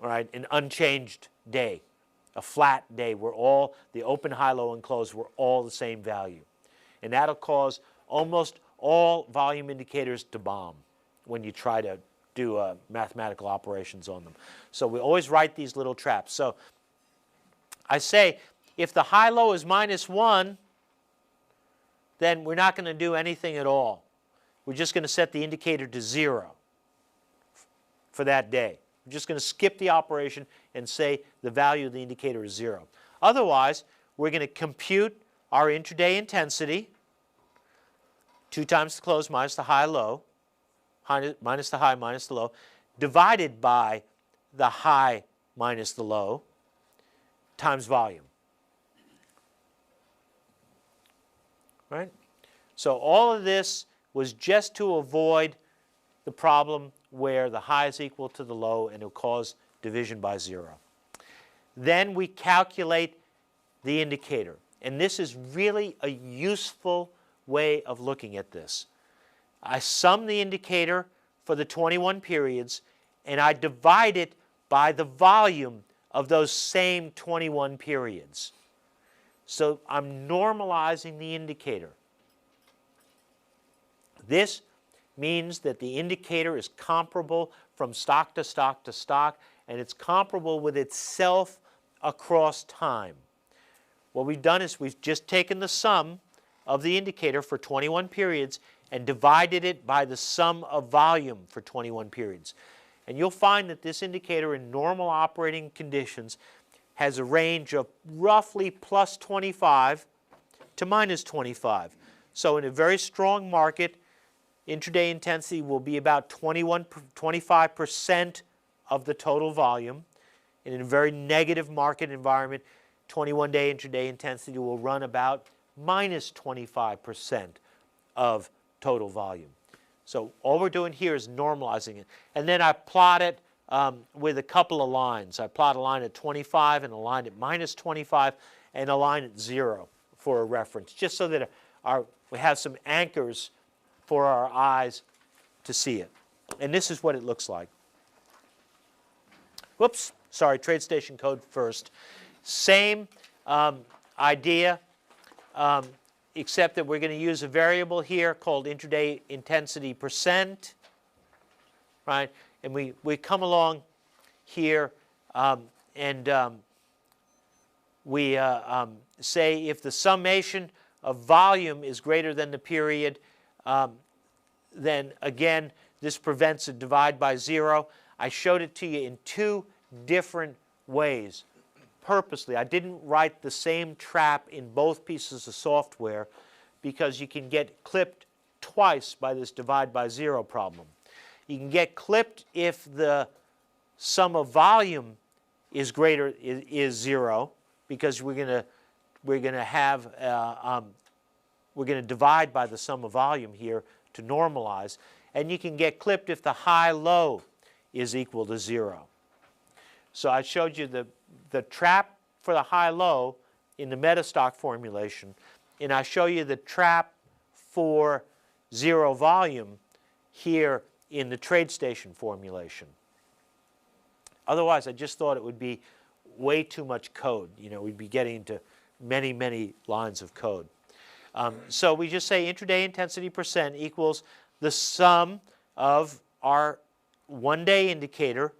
[SPEAKER 1] All right, an unchanged day, a flat day where all the open, high, low, and close were all the same value. And that'll cause almost all volume indicators to bomb when you try to do mathematical operations on them. So we always write these little traps. So I say if the high-low is -1, then we're not going to do anything at all. We're just going to set the indicator to 0 for that day. We're just going to skip the operation and say the value of the indicator is 0. Otherwise, we're going to compute our intraday intensity, 2 times the close minus the high-low, minus the high minus the low, divided by the high minus the low, times volume. Right? So all of this was just to avoid the problem where the high is equal to the low and it will cause division by 0. Then we calculate the indicator. And this is really a useful way of looking at this. I sum the indicator for the 21 periods and I divide it by the volume of those same 21 periods. So I'm normalizing the indicator. This means that the indicator is comparable from stock to stock to stock, and it's comparable with itself across time. What we've done is we've just taken the sum of the indicator for 21 periods and divided it by the sum of volume for 21 periods. And you'll find that this indicator in normal operating conditions has a range of roughly +25 to -25. So in a very strong market, intraday intensity will be about 25% of the total volume. And in a very negative market environment, 21-day intraday intensity will run about -25% of total volume. So all we're doing here is normalizing it. And then I plot it with a couple of lines. I plot a line at 25 and a line at -25 and a line at 0 for a reference, just so that we have some anchors for our eyes to see it. And this is what it looks like. Whoops, sorry, trade station code first. Same idea, except that we're going to use a variable here called intraday intensity %, right? And we come along here and we say if the summation of volume is greater than the period, then again, this prevents a divide by 0. I showed it to you in 2 different ways. Purposely, I didn't write the same trap in both pieces of software because you can get clipped twice by this divide by 0 problem. You can get clipped if the sum of volume is greater is 0 because we're going to divide by the sum of volume here to normalize, and you can get clipped if the high-low is equal to 0. So I showed you the trap for the high-low in the metastock formulation, and I show you the trap for 0 volume here in the trade station formulation. Otherwise, I just thought it would be way too much code. You know, we'd be getting into many, many lines of code. So we just say intraday intensity % equals the sum of our one-day indicator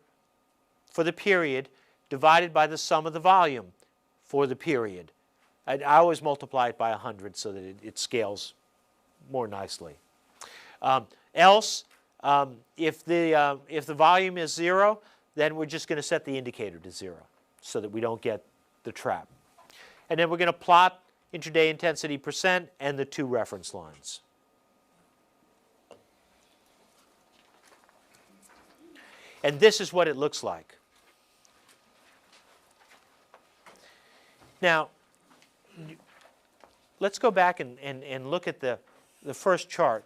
[SPEAKER 1] for the period divided by the sum of the volume for the period. I always multiply it by 100 so that it scales more nicely. Else, if the volume is 0, then we're just going to set the indicator to 0 so that we don't get the trap. And then we're going to plot intraday intensity % and the 2 reference lines. And this is what it looks like. Now, let's go back and look at the the first chart.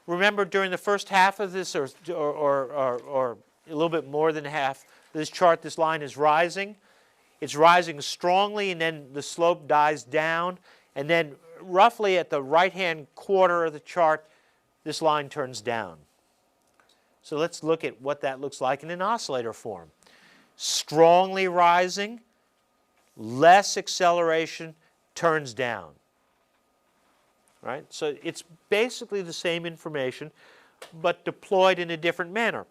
[SPEAKER 1] Remember during the first half of this, or a little bit more than half, this chart, this line is rising. It's rising strongly, and then the slope dies down. And then roughly at the right-hand quarter of the chart, this line turns down. So let's look at what that looks like in an oscillator form. Strongly rising, less acceleration, turns down. Right? So it's basically the same information, but deployed in a different manner.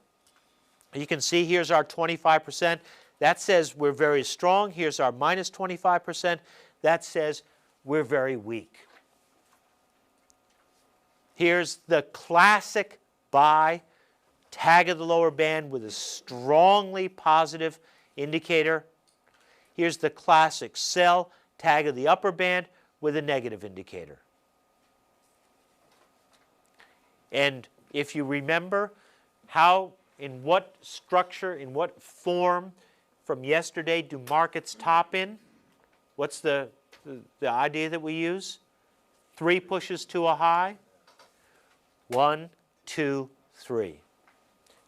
[SPEAKER 1] You can see here's our 25%. That says we're very strong. Here's our minus 25%. That says we're very weak. Here's the classic buy, tag of the lower band with a strongly positive indicator. Here's the classic sell, tag of the upper band with a negative indicator. And if you remember how, in what structure, in what form from yesterday do markets top in? What's the idea that we use? 3 pushes to a high. 1, 2, 3.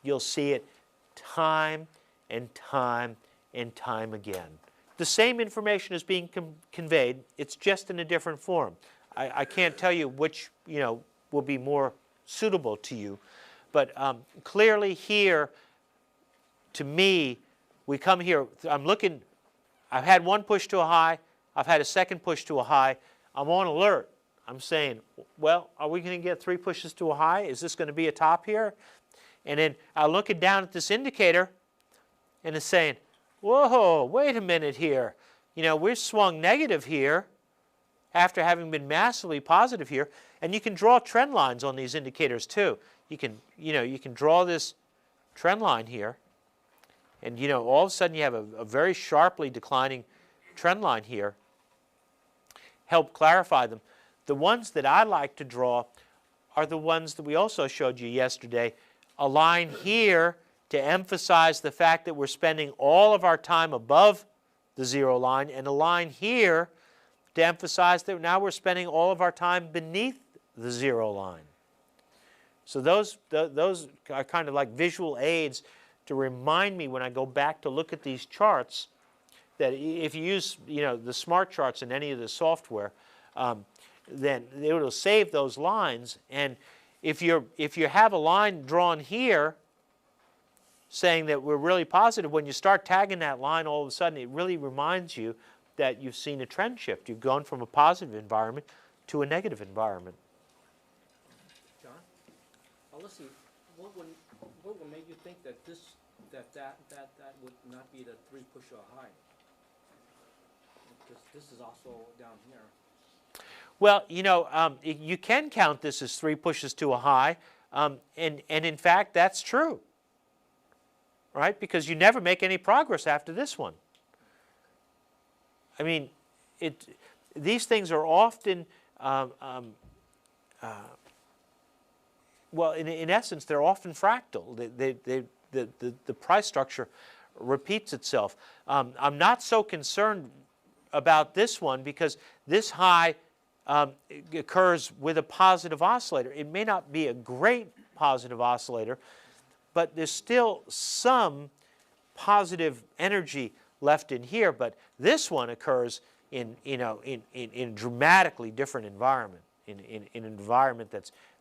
[SPEAKER 1] You'll see it time and time and time again. The same information is being conveyed. It's just in a different form. I can't tell you which will be more suitable to you, but clearly here, to me, we come here. I'm looking. I've had one push to a high. I've had a second push to a high. I'm on alert. I'm saying, well, are we going to get 3 pushes to a high? Is this going to be a top here? And then I'm looking down at this indicator, and it's saying, whoa, wait a minute here. We're swung negative here after having been massively positive here. And you can draw trend lines on these indicators too. You can draw this trend line here, and all of a sudden you have a very sharply declining trend line here. Help clarify them. The ones that I like to draw are the ones that we also showed you yesterday. A line here to emphasize the fact that we're spending all of our time above the zero line, and a line here to emphasize that now we're spending all of our time beneath the zero line. So those are kind of like visual aids to remind me when I go back to look at these charts that if you use the smart charts in any of the software, then it will save those lines. And if you have a line drawn here saying that we're really positive, when you start tagging that line, all of a sudden it really reminds you that you've seen a trend shift. You've gone from a positive environment to a negative environment.
[SPEAKER 3] John? Listen, what would make you think that that would not be the 3 push or high? Because this is also down here.
[SPEAKER 1] Well, you can count this as 3 pushes to a high, and in fact that's true, right? Because you never make any progress after this one. I mean, these things are often, well, in essence, they're often fractal. The price structure repeats itself. I'm not so concerned about this one because this high occurs with a positive oscillator. It may not be a great positive oscillator, but there's still some positive energy left in here. But this one occurs in a dramatically different environment, in an environment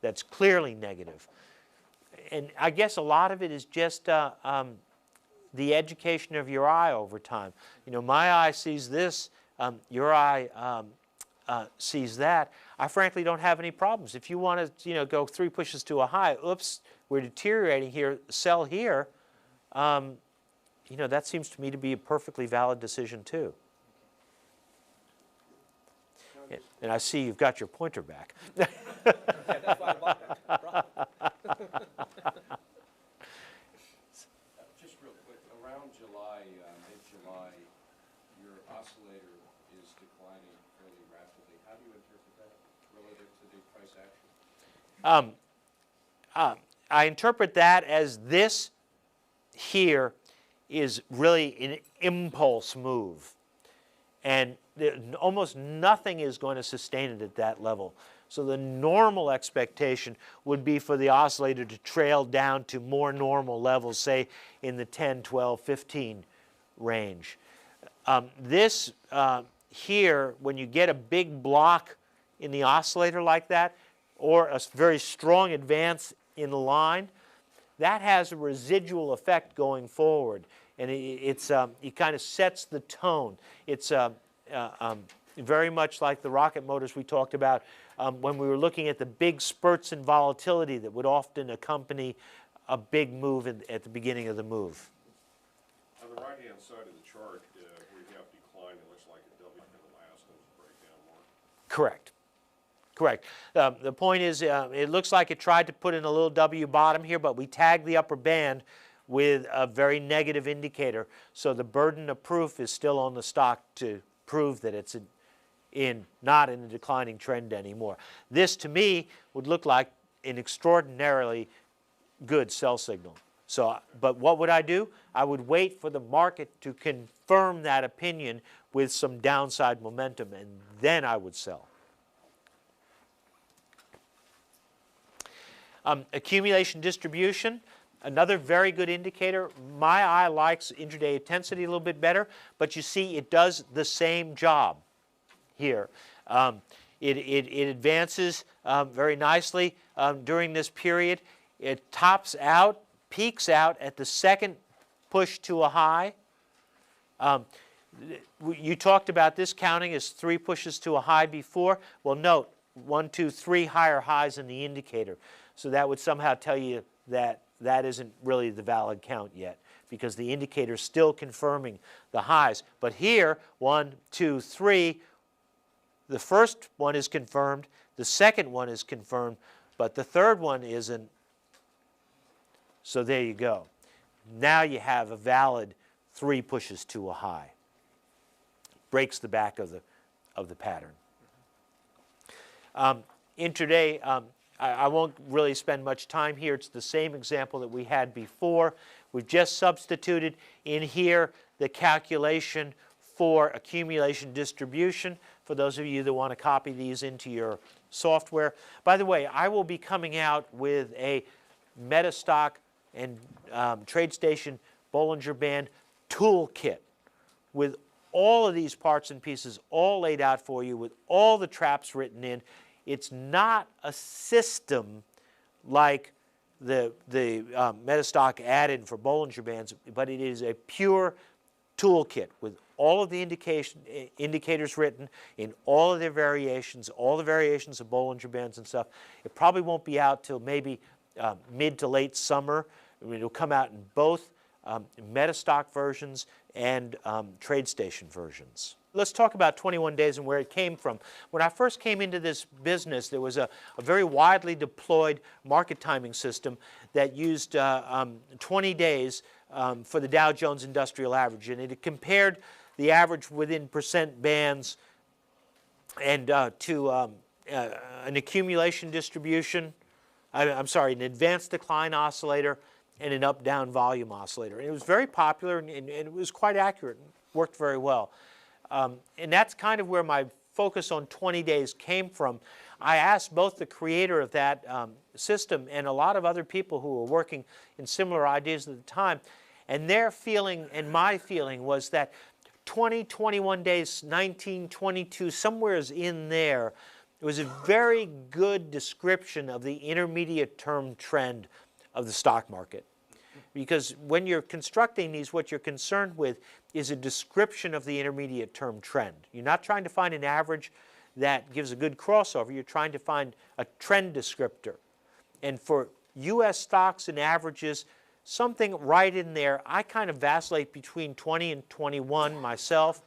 [SPEAKER 1] that's clearly negative. And I guess a lot of it is just the education of your eye over time. My eye sees this, your eye sees that. I frankly don't have any problems. If you want to go 3 pushes to a high, oops, we're deteriorating here, sell here, that seems to me to be a perfectly valid decision too. And I see you've got your pointer back.
[SPEAKER 2] Yeah, that's why I bought that. Just real quick, around July, mid-July, your oscillator is declining fairly rapidly. How do you interpret that relative to the price action?
[SPEAKER 1] I interpret that as this here is really an impulse move. And almost nothing is going to sustain it at that level. So the normal expectation would be for the oscillator to trail down to more normal levels, say in the 10, 12, 15 range. This here, when you get a big block in the oscillator like that, or a very strong advance in the line, that has a residual effect going forward, and it kind of sets the tone. It's very much like the rocket motors we talked about when we were looking at the big spurts in volatility that would often accompany a big move at the beginning of the move.
[SPEAKER 2] On the right-hand side of the chart, we have decline. It looks like a W in the last one to break down more.
[SPEAKER 1] Correct. Correct. The point is, it looks like it tried to put in a little W bottom here, but we tagged the upper band with a very negative indicator. So the burden of proof is still on the stock to prove that it's not in a declining trend anymore. This, to me, would look like an extraordinarily good sell signal. So, but what would I do? I would wait for the market to confirm that opinion with some downside momentum, and then I would sell. Accumulation distribution, another very good indicator. My eye likes intraday intensity a little bit better, but you see it does the same job here. It advances very nicely during this period. It tops out, peaks out at the second push to a high. You talked about this counting as 3 pushes to a high before. Well, note, 1, 2, 3 higher highs in the indicator. So that would somehow tell you that that isn't really the valid count yet, because the indicator is still confirming the highs. But here, 1, 2, 3, the first one is confirmed, the second one is confirmed, but the third one isn't. So there you go. Now you have a valid 3 pushes to a high. Breaks the back of the pattern. Intraday, I won't really spend much time here. It's the same example that we had before. We've just substituted in here the calculation for accumulation distribution for those of you that want to copy these into your software. By the way, I will be coming out with a Metastock and TradeStation Bollinger Band toolkit with all of these parts and pieces all laid out for you with all the traps written in. It's not a system like the Metastock add-in for Bollinger Bands, but it is a pure toolkit with all of the indicators written in all of their variations, all the variations of Bollinger Bands and stuff. It probably won't be out till maybe mid to late summer. I mean, it'll come out in both Metastock versions and TradeStation versions. Let's talk about 21 days and where it came from. When I first came into this business, there was a very widely deployed market timing system that used 20 days for the Dow Jones Industrial Average, and it compared the average within percent bands and to an accumulation distribution, I'm sorry, an advanced decline oscillator and an up-down volume oscillator. And it was very popular and it was quite accurate and worked very well. And that's kind of where my focus on 20 days came from. I asked both the creator of that system and a lot of other people who were working in similar ideas at the time, and their feeling and my feeling was that 20, 21 days, 19, 22, somewhere's in there, it was a very good description of the intermediate term trend of the stock market. Because when you're constructing these, what you're concerned with is a description of the intermediate term trend. You're not trying to find an average that gives a good crossover. You're trying to find a trend descriptor. And for U.S. stocks and averages, something right in there, I kind of vacillate between 20 and 21 myself.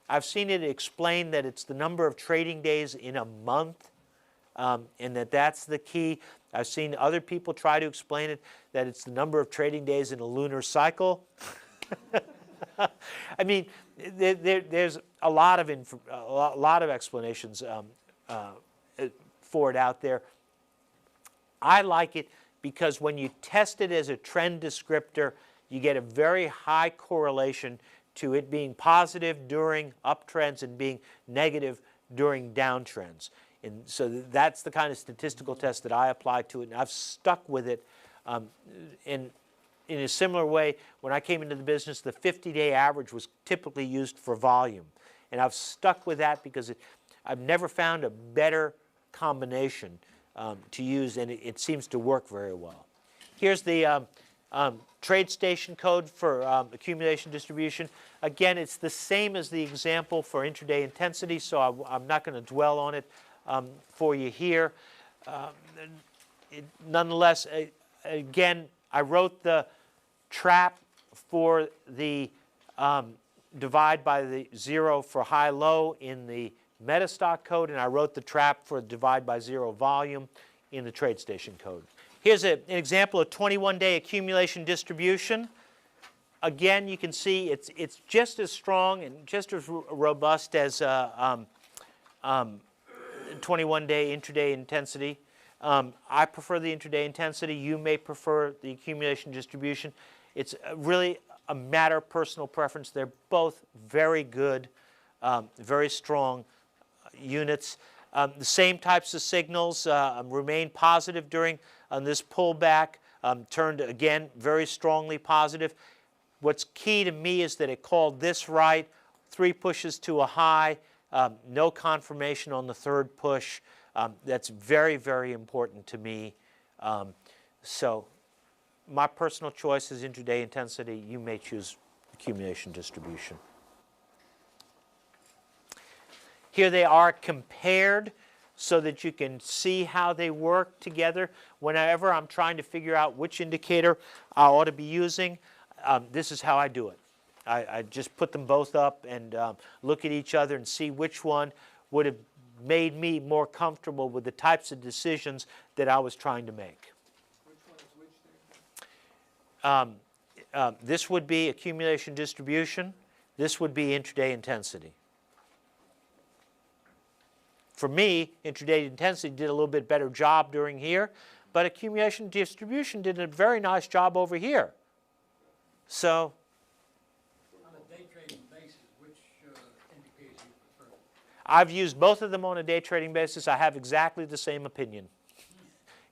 [SPEAKER 1] I've seen it explained that it's the number of trading days in a month, and that's the key. I've seen other people try to explain it that it's the number of trading days in a lunar cycle. I mean, there's a lot of explanations for it out there. I like it because when you test it as a trend descriptor, you get a very high correlation to it being positive during uptrends and being negative during downtrends. And so that's the kind of statistical test that I apply to it, and I've stuck with it. In a similar way, when I came into the business, the 50-day average was typically used for volume. And I've stuck with that because I've never found a better combination to use, and it seems to work very well. Here's the trade station code for accumulation distribution. Again, it's the same as the example for intraday intensity, so I'm not going to dwell on it for you here. Nonetheless, again, I wrote the trap for the divide by the 0 for high-low in the metastock code, and I wrote the trap for divide by 0 volume in the trade station code. Here's an example of 21-day accumulation distribution. Again, you can see it's just as strong and just as robust as 21-day intraday intensity. I prefer the intraday intensity. You may prefer the accumulation distribution. It's really a matter of personal preference. They're both very good, very strong units. The same types of signals remain positive during this pullback, turned again very strongly positive. What's key to me is that it called this right, 3 pushes to a high, no confirmation on the 3rd push. That's very, very important to me. So my personal choice is intraday intensity. You may choose accumulation distribution. Here they are compared so that you can see how they work together. Whenever I'm trying to figure out which indicator I ought to be using, this is how I do it. I just put them both up and look at each other and see which one would have made me more comfortable with the types of decisions that I was trying to make.
[SPEAKER 2] Which one is which there?
[SPEAKER 1] This would be accumulation distribution. This would be intraday intensity. For me, intraday intensity did a little bit better job during here, but accumulation distribution did a very nice job over here. So,
[SPEAKER 5] On a day trading basis, which indicators you prefer?
[SPEAKER 1] I've used both of them on a day trading basis. I have exactly the same opinion.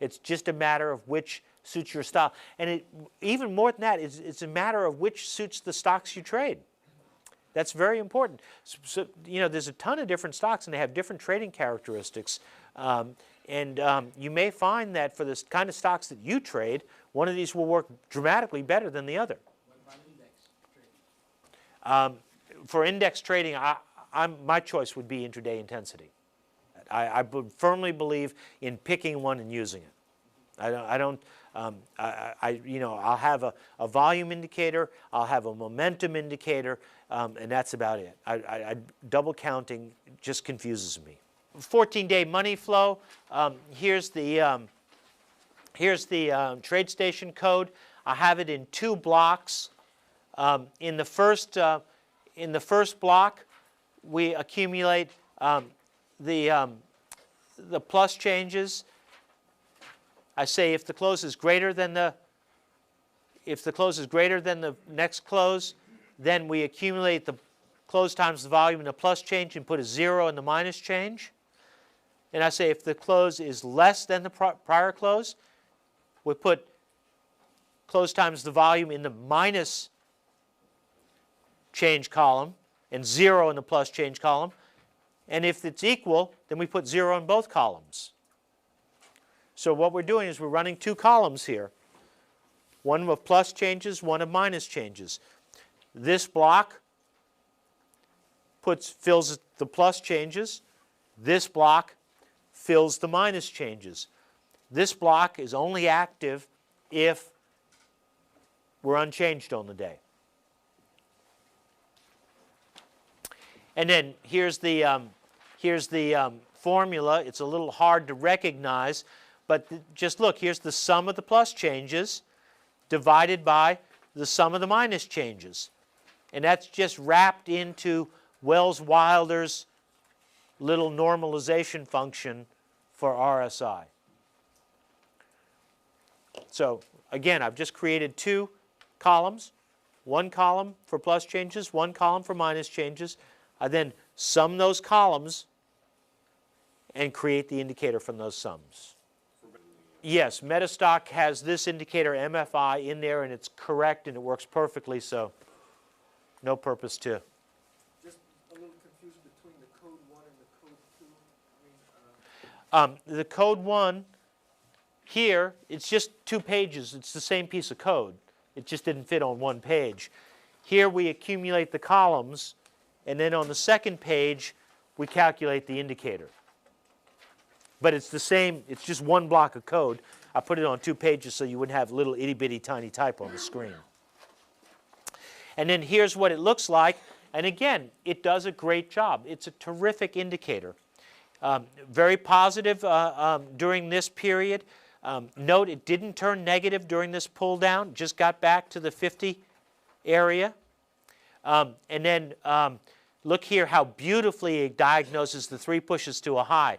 [SPEAKER 1] It's just a matter of which suits your style. And even more than that, it's a matter of which suits the stocks you trade. That's very important. So, you know, there's a ton of different stocks, and they have different trading characteristics. You may find that for the kind of stocks that you trade, one of these will work dramatically better than the other.
[SPEAKER 5] What about index trading?
[SPEAKER 1] For index trading, my choice would be intraday intensity. I firmly believe in picking one and using it. I'll have a volume indicator, I'll have a momentum indicator, and that's about it. Double counting just confuses me. 14-day money flow. Here's the trade station code. I have it in 2 blocks. In the first block, we accumulate the plus changes. I say if the close is greater than the next close, then we accumulate the close times the volume and the plus change and put a 0 in the minus change. And I say if the close is less than the prior close, we put close times the volume in the minus change column and 0 in the plus change column. And if it's equal, then we put 0 in both columns. So what we're doing is we're running 2 columns here. One of plus changes, one of minus changes. This block fills the plus changes. This block fills the minus changes. This block is only active if we're unchanged on the day. And then here's the formula. It's a little hard to recognize, but just look, here's the sum of the plus changes divided by the sum of the minus changes. And that's just wrapped into Wells-Wilder's little normalization function for RSI. So again, I've just created 2 columns, 1 column for plus changes, 1 column for minus changes. I then sum those columns and create the indicator from those sums. Yes, Metastock has this indicator MFI in there, and it's correct and it works perfectly, so no purpose to.
[SPEAKER 3] Just a little confused between the code 1 and the code 2. I mean,
[SPEAKER 1] The code 1 here, it's just 2 pages. It's the same piece of code. It just didn't fit on 1 page. Here we accumulate the columns, and then on the second page we calculate the indicator. But it's the same, it's just 1 block of code. I put it on 2 pages so you wouldn't have little itty bitty tiny type on the screen. And then here's what it looks like. And again, it does a great job. It's a terrific indicator. Very positive during this period. Note it didn't turn negative during this pull down, just got back to the 50 area. And then look here how beautifully it diagnoses the 3 pushes to a high.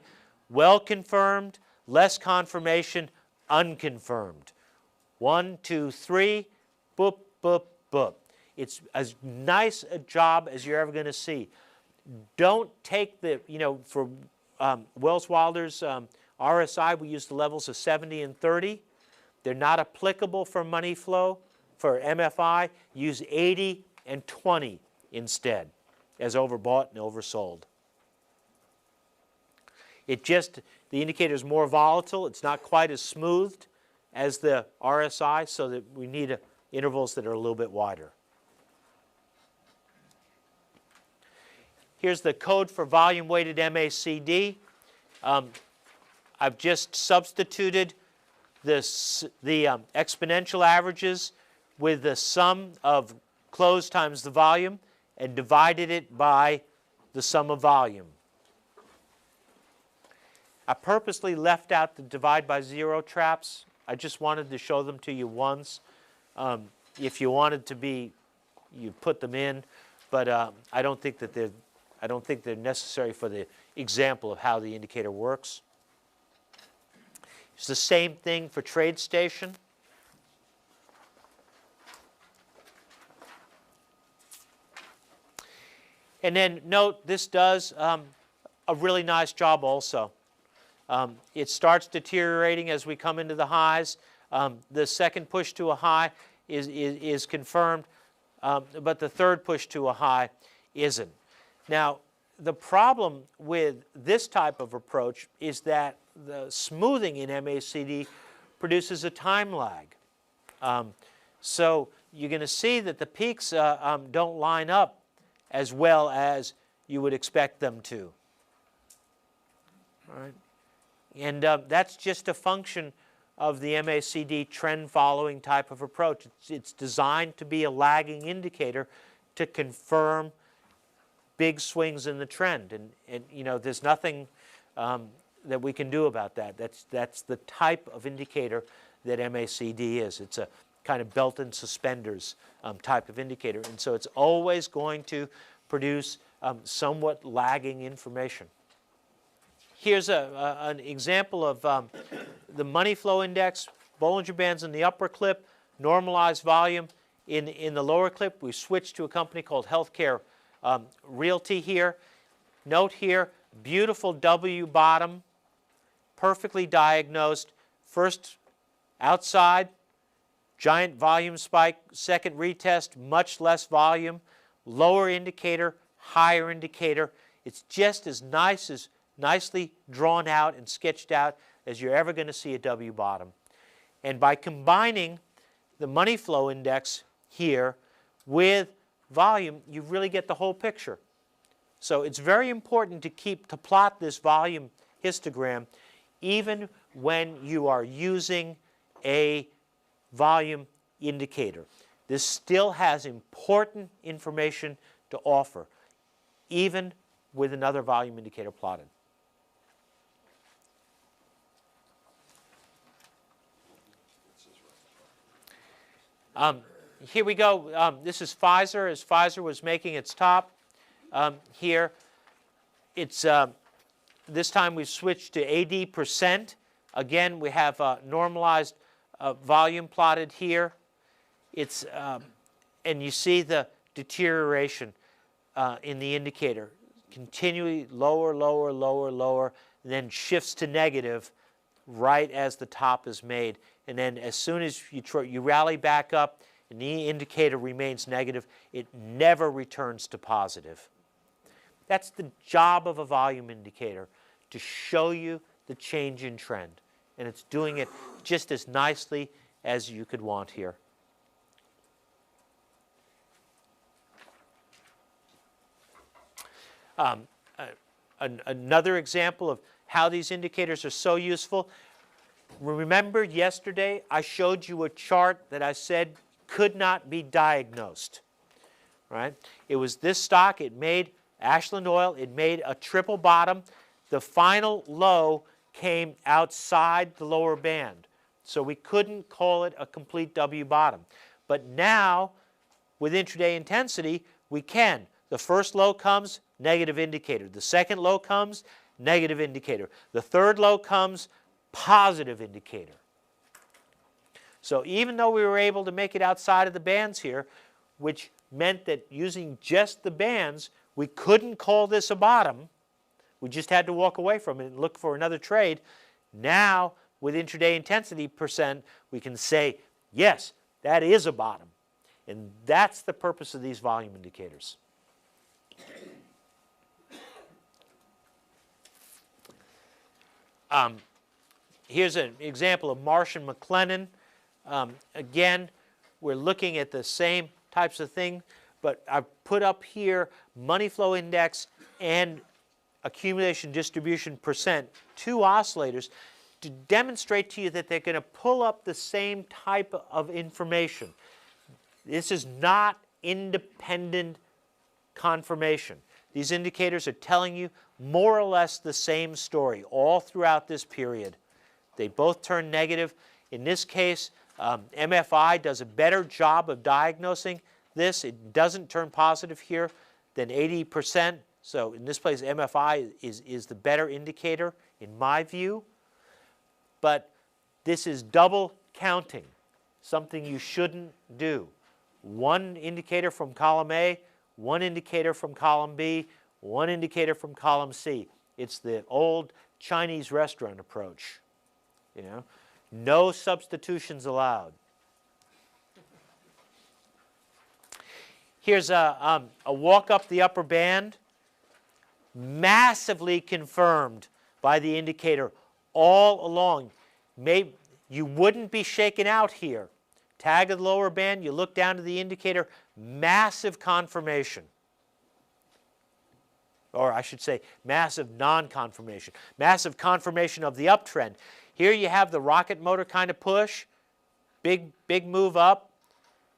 [SPEAKER 1] Well confirmed, less confirmation, unconfirmed. 1, 2, 3, boop, boop, boop. It's as nice a job as you're ever going to see. Don't take the, for Wells Wilder's RSI, we use the levels of 70 and 30. They're not applicable for money flow. For MFI, use 80 and 20 instead as overbought and oversold. The indicator is more volatile. It's not quite as smoothed as the RSI, so that we need intervals that are a little bit wider. Here's the code for volume-weighted MACD. I've just substituted the exponential averages with the sum of close times the volume and divided it by the sum of volume. I purposely left out the divide by 0 traps. I just wanted to show them to you once. If you wanted to be, you put them in, but I don't think they're necessary for the example of how the indicator works. It's the same thing for TradeStation. And then note this does a really nice job also. It starts deteriorating as we come into the highs. The second push to a high is confirmed, but the third push to a high isn't. Now, the problem with this type of approach is that the smoothing in MACD produces a time lag. So you're going to see that the peaks don't line up as well as you would expect them to. All right. And that's just a function of the MACD trend following type of approach. It's designed to be a lagging indicator to confirm big swings in the trend. And there's nothing that we can do about that. That's the type of indicator that MACD is. It's a kind of belt and suspenders type of indicator. And so it's always going to produce somewhat lagging information. Here's an example of the money flow index, Bollinger Bands in the upper clip, normalized volume in the lower clip. We switched to a company called Healthcare Realty here. Note here, beautiful W bottom, perfectly diagnosed. First outside, giant volume spike. Second retest, much less volume. Lower indicator, higher indicator. It's just as nicely drawn out and sketched out as you're ever going to see a W bottom. And by combining the money flow index here with volume, you really get the whole picture. So it's very important to plot this volume histogram even when you are using a volume indicator. This still has important information to offer, even with another volume indicator plotted. Here we go. This is Pfizer, as Pfizer was making its top. Here, it's this time we've switched to AD%. Again, we have normalized volume plotted here. It's and you see the deterioration in the indicator, continually lower, lower, lower, lower. and then shifts to negative right as the top is made. And then as soon as you rally back up and the indicator remains negative, it never returns to positive. That's the job of a volume indicator, to show you the change in trend. And it's doing it just as nicely as you could want here. Another example of how these indicators are so useful. Remember yesterday I showed you a chart that I said could not be diagnosed, right? It was this stock. It made Ashland Oil. It made a triple bottom. The final low came outside the lower band, so we couldn't call it a complete W bottom. But now, with intraday intensity, we can. The first low comes, negative indicator. The second low comes, negative indicator. The third low comes, positive indicator. So even though we were able to make it outside of the bands here, which meant that using just the bands, we couldn't call this a bottom. We just had to walk away from it and look for another trade. Now, with intraday intensity percent, we can say, yes, that is a bottom. And that's the purpose of these volume indicators. Here's an example of Marsh and McLennan. Again, we're looking at the same types of thing, but I've put up here money flow index and accumulation distribution percent, two oscillators, to demonstrate to you that they're going to pull up the same type of information. This is not independent confirmation. These indicators are telling you more or less the same story all throughout this period. They both turn negative. In this case, MFI does a better job of diagnosing this. It doesn't turn positive here than 80%. So in this place, MFI is the better indicator in my view. But this is double counting, something you shouldn't do. One indicator from column A, one indicator from column B, one indicator from column C. It's the old Chinese restaurant approach. You know, no substitutions allowed. Here's a walk up the upper band, massively confirmed by the indicator all along. You wouldn't be shaken out here. Tag of the lower band, you look down to the indicator, massive confirmation. Or I should say massive non-confirmation. Massive confirmation of the uptrend. Here you have the rocket motor kind of push. Big move up.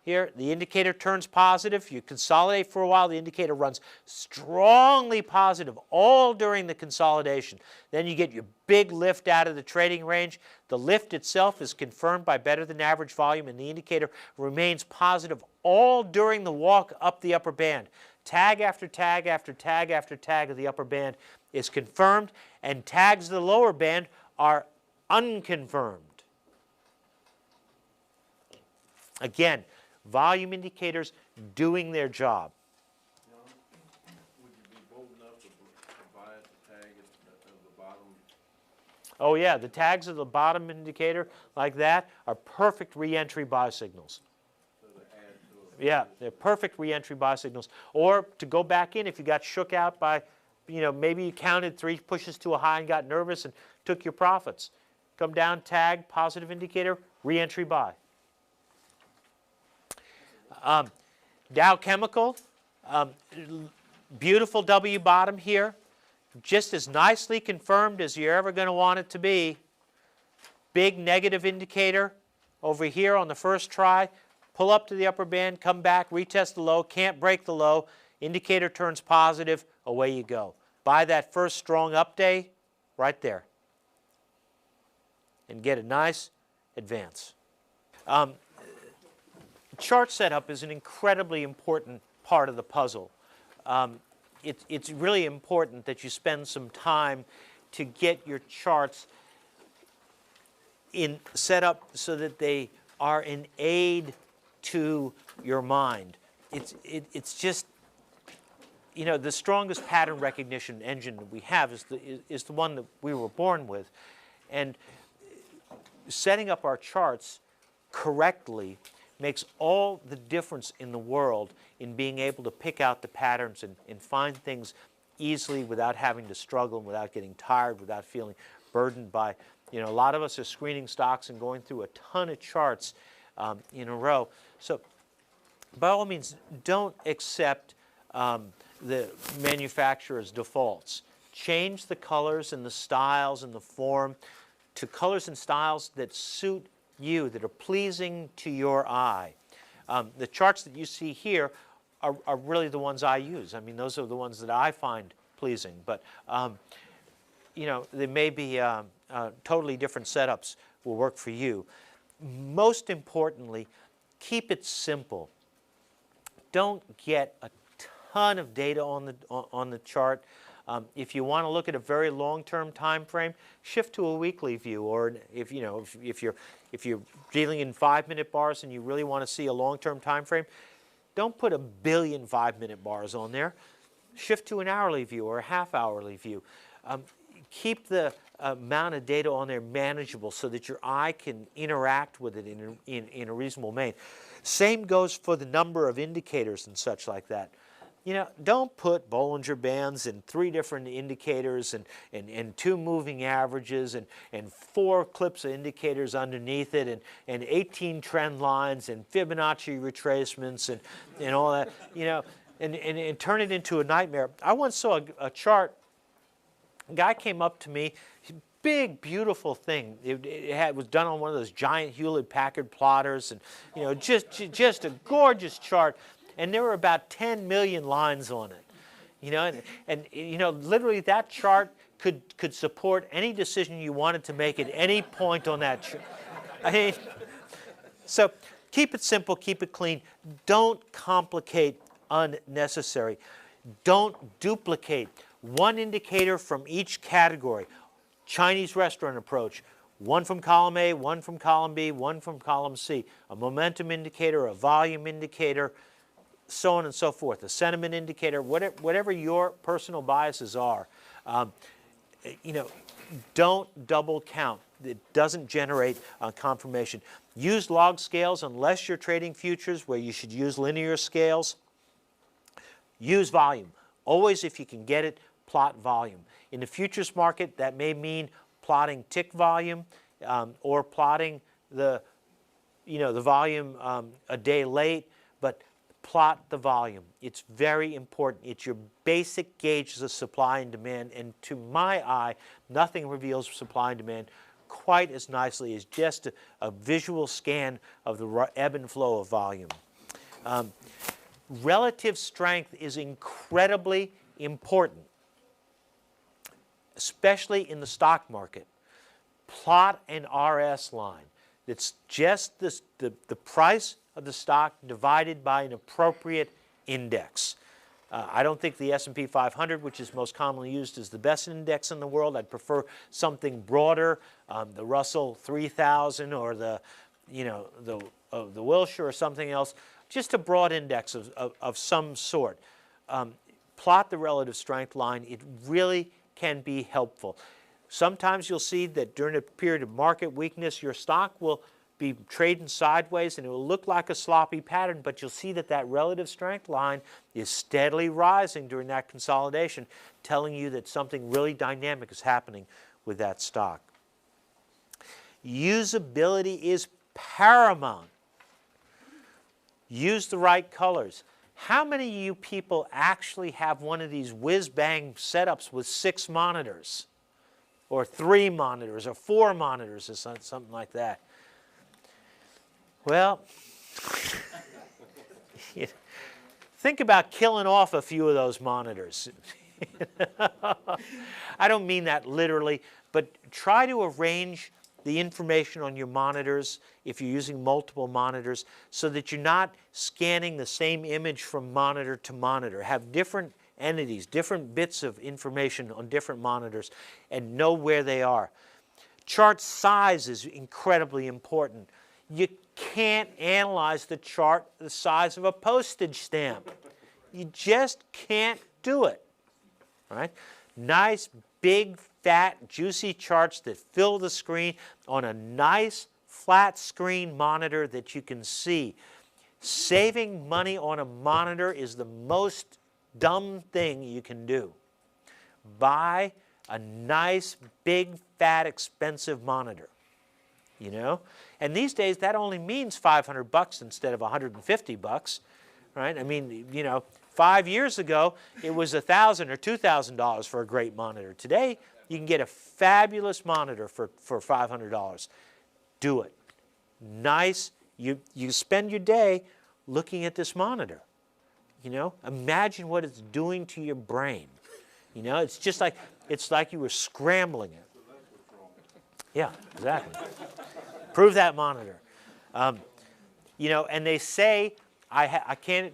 [SPEAKER 1] Here the indicator turns positive. You consolidate for a while. The indicator runs strongly positive all during the consolidation. Then you get your big lift out of the trading range. The lift itself is confirmed by better than average volume, and the indicator remains positive all during the walk up the upper band. Tag after tag after tag after tag of the upper band is confirmed, and tags of the lower band are unconfirmed. Again, volume indicators doing their job.
[SPEAKER 2] Would you be bold enough to buy at the tag at the bottom?
[SPEAKER 1] Oh yeah, the tags of the bottom indicator like that are perfect re-entry buy signals.
[SPEAKER 2] So to add to it?
[SPEAKER 1] Yeah, they're perfect re-entry buy signals. Or to go back in if you got shook out by, maybe you counted 3 pushes to a high and got nervous and took your profits. Come down, tag, positive indicator, re-entry buy. Dow Chemical, beautiful W bottom here, just as nicely confirmed as you're ever going to want it to be. Big negative indicator over here on the first try. Pull up to the upper band, come back, retest the low, can't break the low, indicator turns positive, away you go. Buy that first strong up day right there and get a nice advance. Chart setup is an incredibly important part of the puzzle. It's really important that you spend some time to get your charts set up so that they are an aid to your mind. It's just you know, the strongest pattern recognition engine that we have is the one that we were born with. And setting up our charts correctly makes all the difference in the world in being able to pick out the patterns and find things easily without having to struggle, without getting tired, without feeling burdened by, you know, a lot of us are screening stocks and going through a ton of charts in a row. So by all means, don't accept the manufacturer's defaults. Change the colors and the styles and the form to colors and styles that suit you, that are pleasing to your eye. The charts that you see here are really the ones I use. I mean, those are the ones that I find pleasing. But, you know, there may be totally different setups will work for you. Most importantly, keep it simple. Don't get a ton of data on the chart. If you want to look at a very long-term time frame, shift to a weekly view. Or if you know if you're dealing in 5-minute bars and you really want to see a long-term time frame, don't put 1 billion 5-minute bars on there. Shift to an hourly view or a half-hourly view. Keep the amount of data on there manageable so that your eye can interact with it in a reasonable way. Same goes for the number of indicators and such like that. You know, don't put Bollinger Bands and 3 different indicators and 2 moving averages and 4 clips of indicators underneath it and 18 trend lines and Fibonacci retracements and all that, you know, and turn it into a nightmare. I once saw a chart. A guy came up to me, big, beautiful thing. It was done on one of those giant Hewlett-Packard plotters, and you know, just a gorgeous chart. And there were about 10 million lines on it. You know, and you know, literally that chart could support any decision you wanted to make at any point on that chart. I mean, so keep it simple, keep it clean. Don't complicate unnecessary. Don't duplicate one indicator from each category. Chinese restaurant approach, one from column A, one from column B, one from column C. A momentum indicator, a volume indicator, so on and so forth. A sentiment indicator, whatever your personal biases are. You know, don't double count. It doesn't generate confirmation. Use log scales unless you're trading futures, where you should use linear scales. Use volume. Always, if you can get it, plot volume. In the futures market, that may mean plotting tick volume or plotting the volume a day late, but plot the volume. It's very important. It's your basic gauge of supply and demand, and to my eye, nothing reveals supply and demand quite as nicely as just a visual scan of the ebb and flow of volume. Relative strength is incredibly important, especially in the stock market. Plot an RS line. It's just the price of the stock divided by an appropriate index. I don't think the S&P 500, which is most commonly used, is the best index in the world. I'd prefer something broader, the Russell 3000 or the Wilshire or something else. Just a broad index of some sort. Plot the relative strength line. It really can be helpful. Sometimes you'll see that during a period of market weakness, your stock will be trading sideways and it will look like a sloppy pattern, but you'll see that that relative strength line is steadily rising during that consolidation, telling you that something really dynamic is happening with that stock. Usability is paramount. Use the right colors. How many of you people actually have one of these whiz-bang setups with 6 monitors? Or 3 monitors, or 4 monitors, or something like that? Well, think about killing off a few of those monitors. I don't mean that literally, but try to arrange the information on your monitors, if you're using multiple monitors, so that you're not scanning the same image from monitor to monitor. Have different entities, different bits of information on different monitors, and know where they are. Chart size is incredibly important. You can't analyze the chart the size of a postage stamp. You just can't do it. Right? Nice, big, fat, juicy charts that fill the screen on a nice, flat screen monitor that you can see. Saving money on a monitor is the most dumb thing you can do. Buy a nice, big, fat, expensive monitor. You know? And these days that only means $500 instead of $150, right? I mean, you know, 5 years ago it was $1,000 or $2,000 for a great monitor. Today you can get a fabulous monitor for $500. Do it. Nice. You spend your day looking at this monitor. You know, imagine what it's doing to your brain. You know, it's just like, it's like you were scrambling it. Yeah, exactly. Prove that monitor. You know, and they say, I can't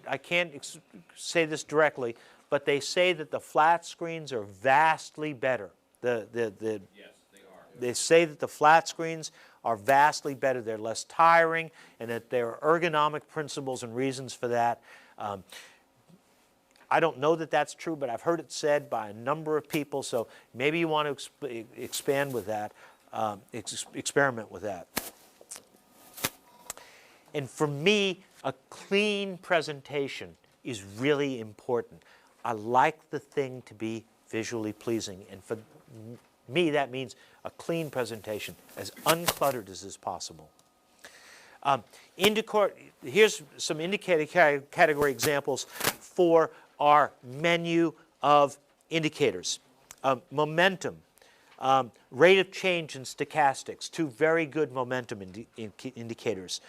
[SPEAKER 1] say this directly, but they say that the flat screens are vastly better.
[SPEAKER 2] Yes, they are.
[SPEAKER 1] They say that the flat screens are vastly better. They're less tiring, and that there are ergonomic principles and reasons for that. I don't know that that's true, but I've heard it said by a number of people, so maybe you want to expand with that, experiment with that. And for me, a clean presentation is really important. I like the thing to be visually pleasing, and for me that means a clean presentation, as uncluttered as is possible. Here's some indicator category examples for our menu of indicators. Momentum, rate of change and stochastics, two very good momentum indicators.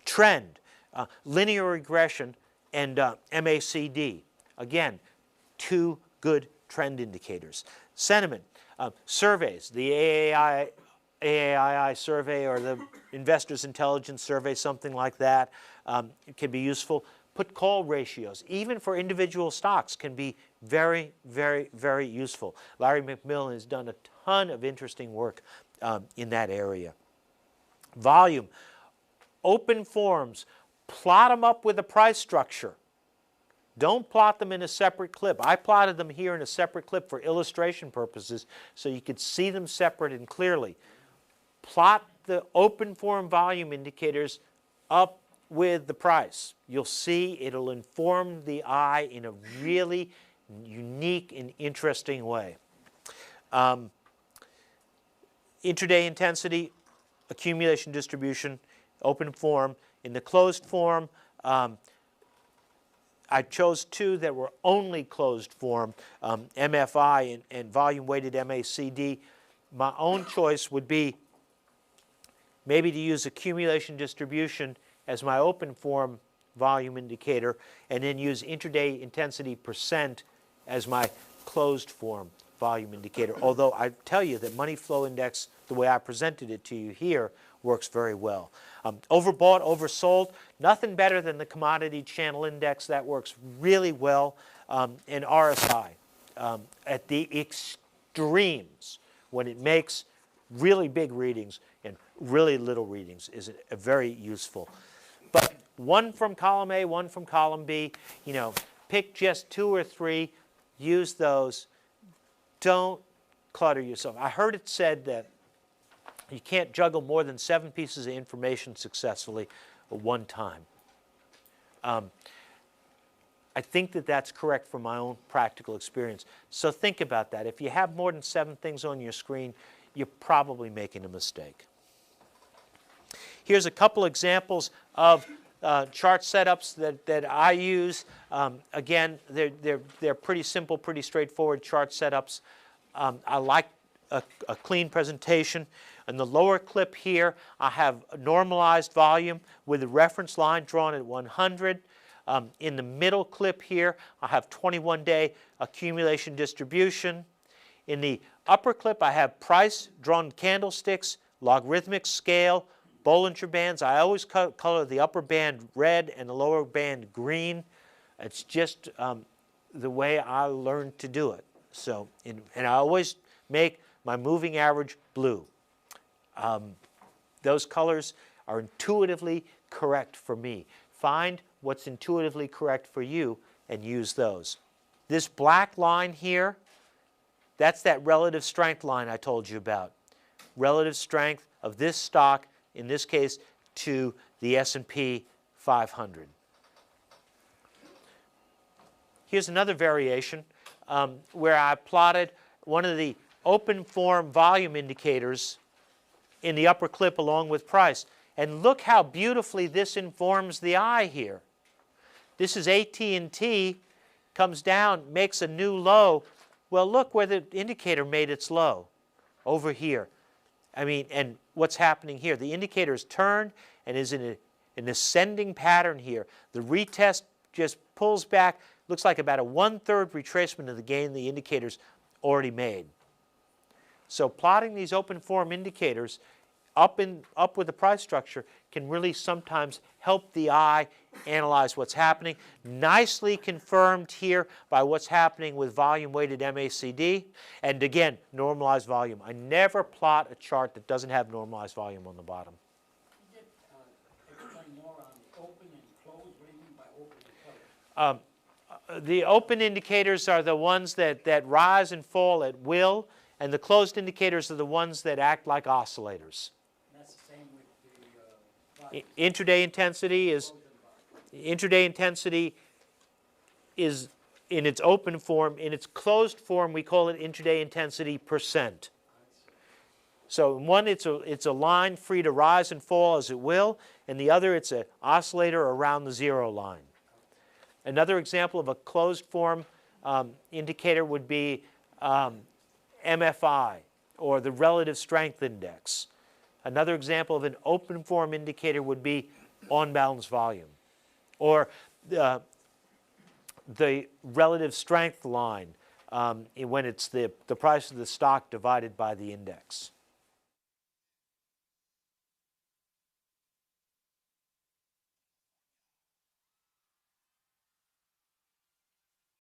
[SPEAKER 1] Trend, linear regression, and MACD. Again, two good trend indicators. Sentiment, surveys, the AAII survey or the Investors Intelligence Survey, something like that, can be useful. Put call ratios, even for individual stocks, can be very, very, very useful. Larry McMillan has done a ton of interesting work in that area. Volume, open forums, plot them up with a price structure. Don't plot them in a separate clip. I plotted them here in a separate clip for illustration purposes so you could see them separate and clearly. Plot the open forum volume indicators up with the price. You'll see it'll inform the eye in a really unique and interesting way. Intraday intensity, accumulation distribution, open form. In the closed form, I chose two that were only closed form, MFI and volume-weighted MACD. My own choice would be maybe to use accumulation distribution as my open form volume indicator, and then use intraday intensity percent as my closed form volume indicator. Although I tell you that money flow index, the way I presented it to you here, works very well. Overbought, oversold, nothing better than the commodity channel index. That works really well. And RSI at the extremes, when it makes really big readings and really little readings, is very useful. But one from column A, one from column B, you know, pick just 2 or 3, use those. Don't clutter yourself. I heard it said that you can't juggle more than 7 pieces of information successfully at one time. I think that that's correct from my own practical experience. So think about that. If you have more than 7 things on your screen, you're probably making a mistake. Here's a couple examples of chart setups that I use. Again, they're pretty simple, pretty straightforward chart setups. I like a clean presentation. In the lower clip here, I have a normalized volume with a reference line drawn at 100. In the middle clip here, I have 21-day accumulation distribution. In the upper clip, I have price, drawn candlesticks, logarithmic scale, Bollinger Bands. I always color the upper band red and the lower band green. It's just the way I learned to do it. So, and I always make my moving average blue. Those colors are intuitively correct for me. Find what's intuitively correct for you and use those. This black line here, that's that relative strength line I told you about. Relative strength of this stock, in this case, to the S&P 500. Here's another variation where I plotted one of the open form volume indicators in the upper clip along with price. And look how beautifully this informs the eye here. This is AT&T, comes down, makes a new low. Well, look where the indicator made its low, over here. I mean, and what's happening here? The indicator is turned and is in an ascending pattern here. The retest just pulls back, looks like about a 1/3 retracement of the gain the indicator's already made. So plotting these open form indicators up with the price structure can really sometimes help the eye analyze what's happening. Nicely confirmed here by what's happening with volume-weighted MACD. And again, normalized volume. I never plot a chart that doesn't have normalized volume on the bottom.
[SPEAKER 5] Can you explain more on the open and close? What do you mean by open and close?
[SPEAKER 1] The open indicators are the ones that rise and fall at will, and the closed indicators are the ones that act like oscillators.
[SPEAKER 5] That's the same with the
[SPEAKER 1] Intraday intensity is in its open form. In its closed form, we call it intraday intensity %. So in one, it's a line free to rise and fall as it will, and the other, it's an oscillator around the zero line. Another example of a closed form indicator would be MFI, or the relative strength index. Another example of an open form indicator would be on balance volume, or the relative strength line when it's the price of the stock divided by the index.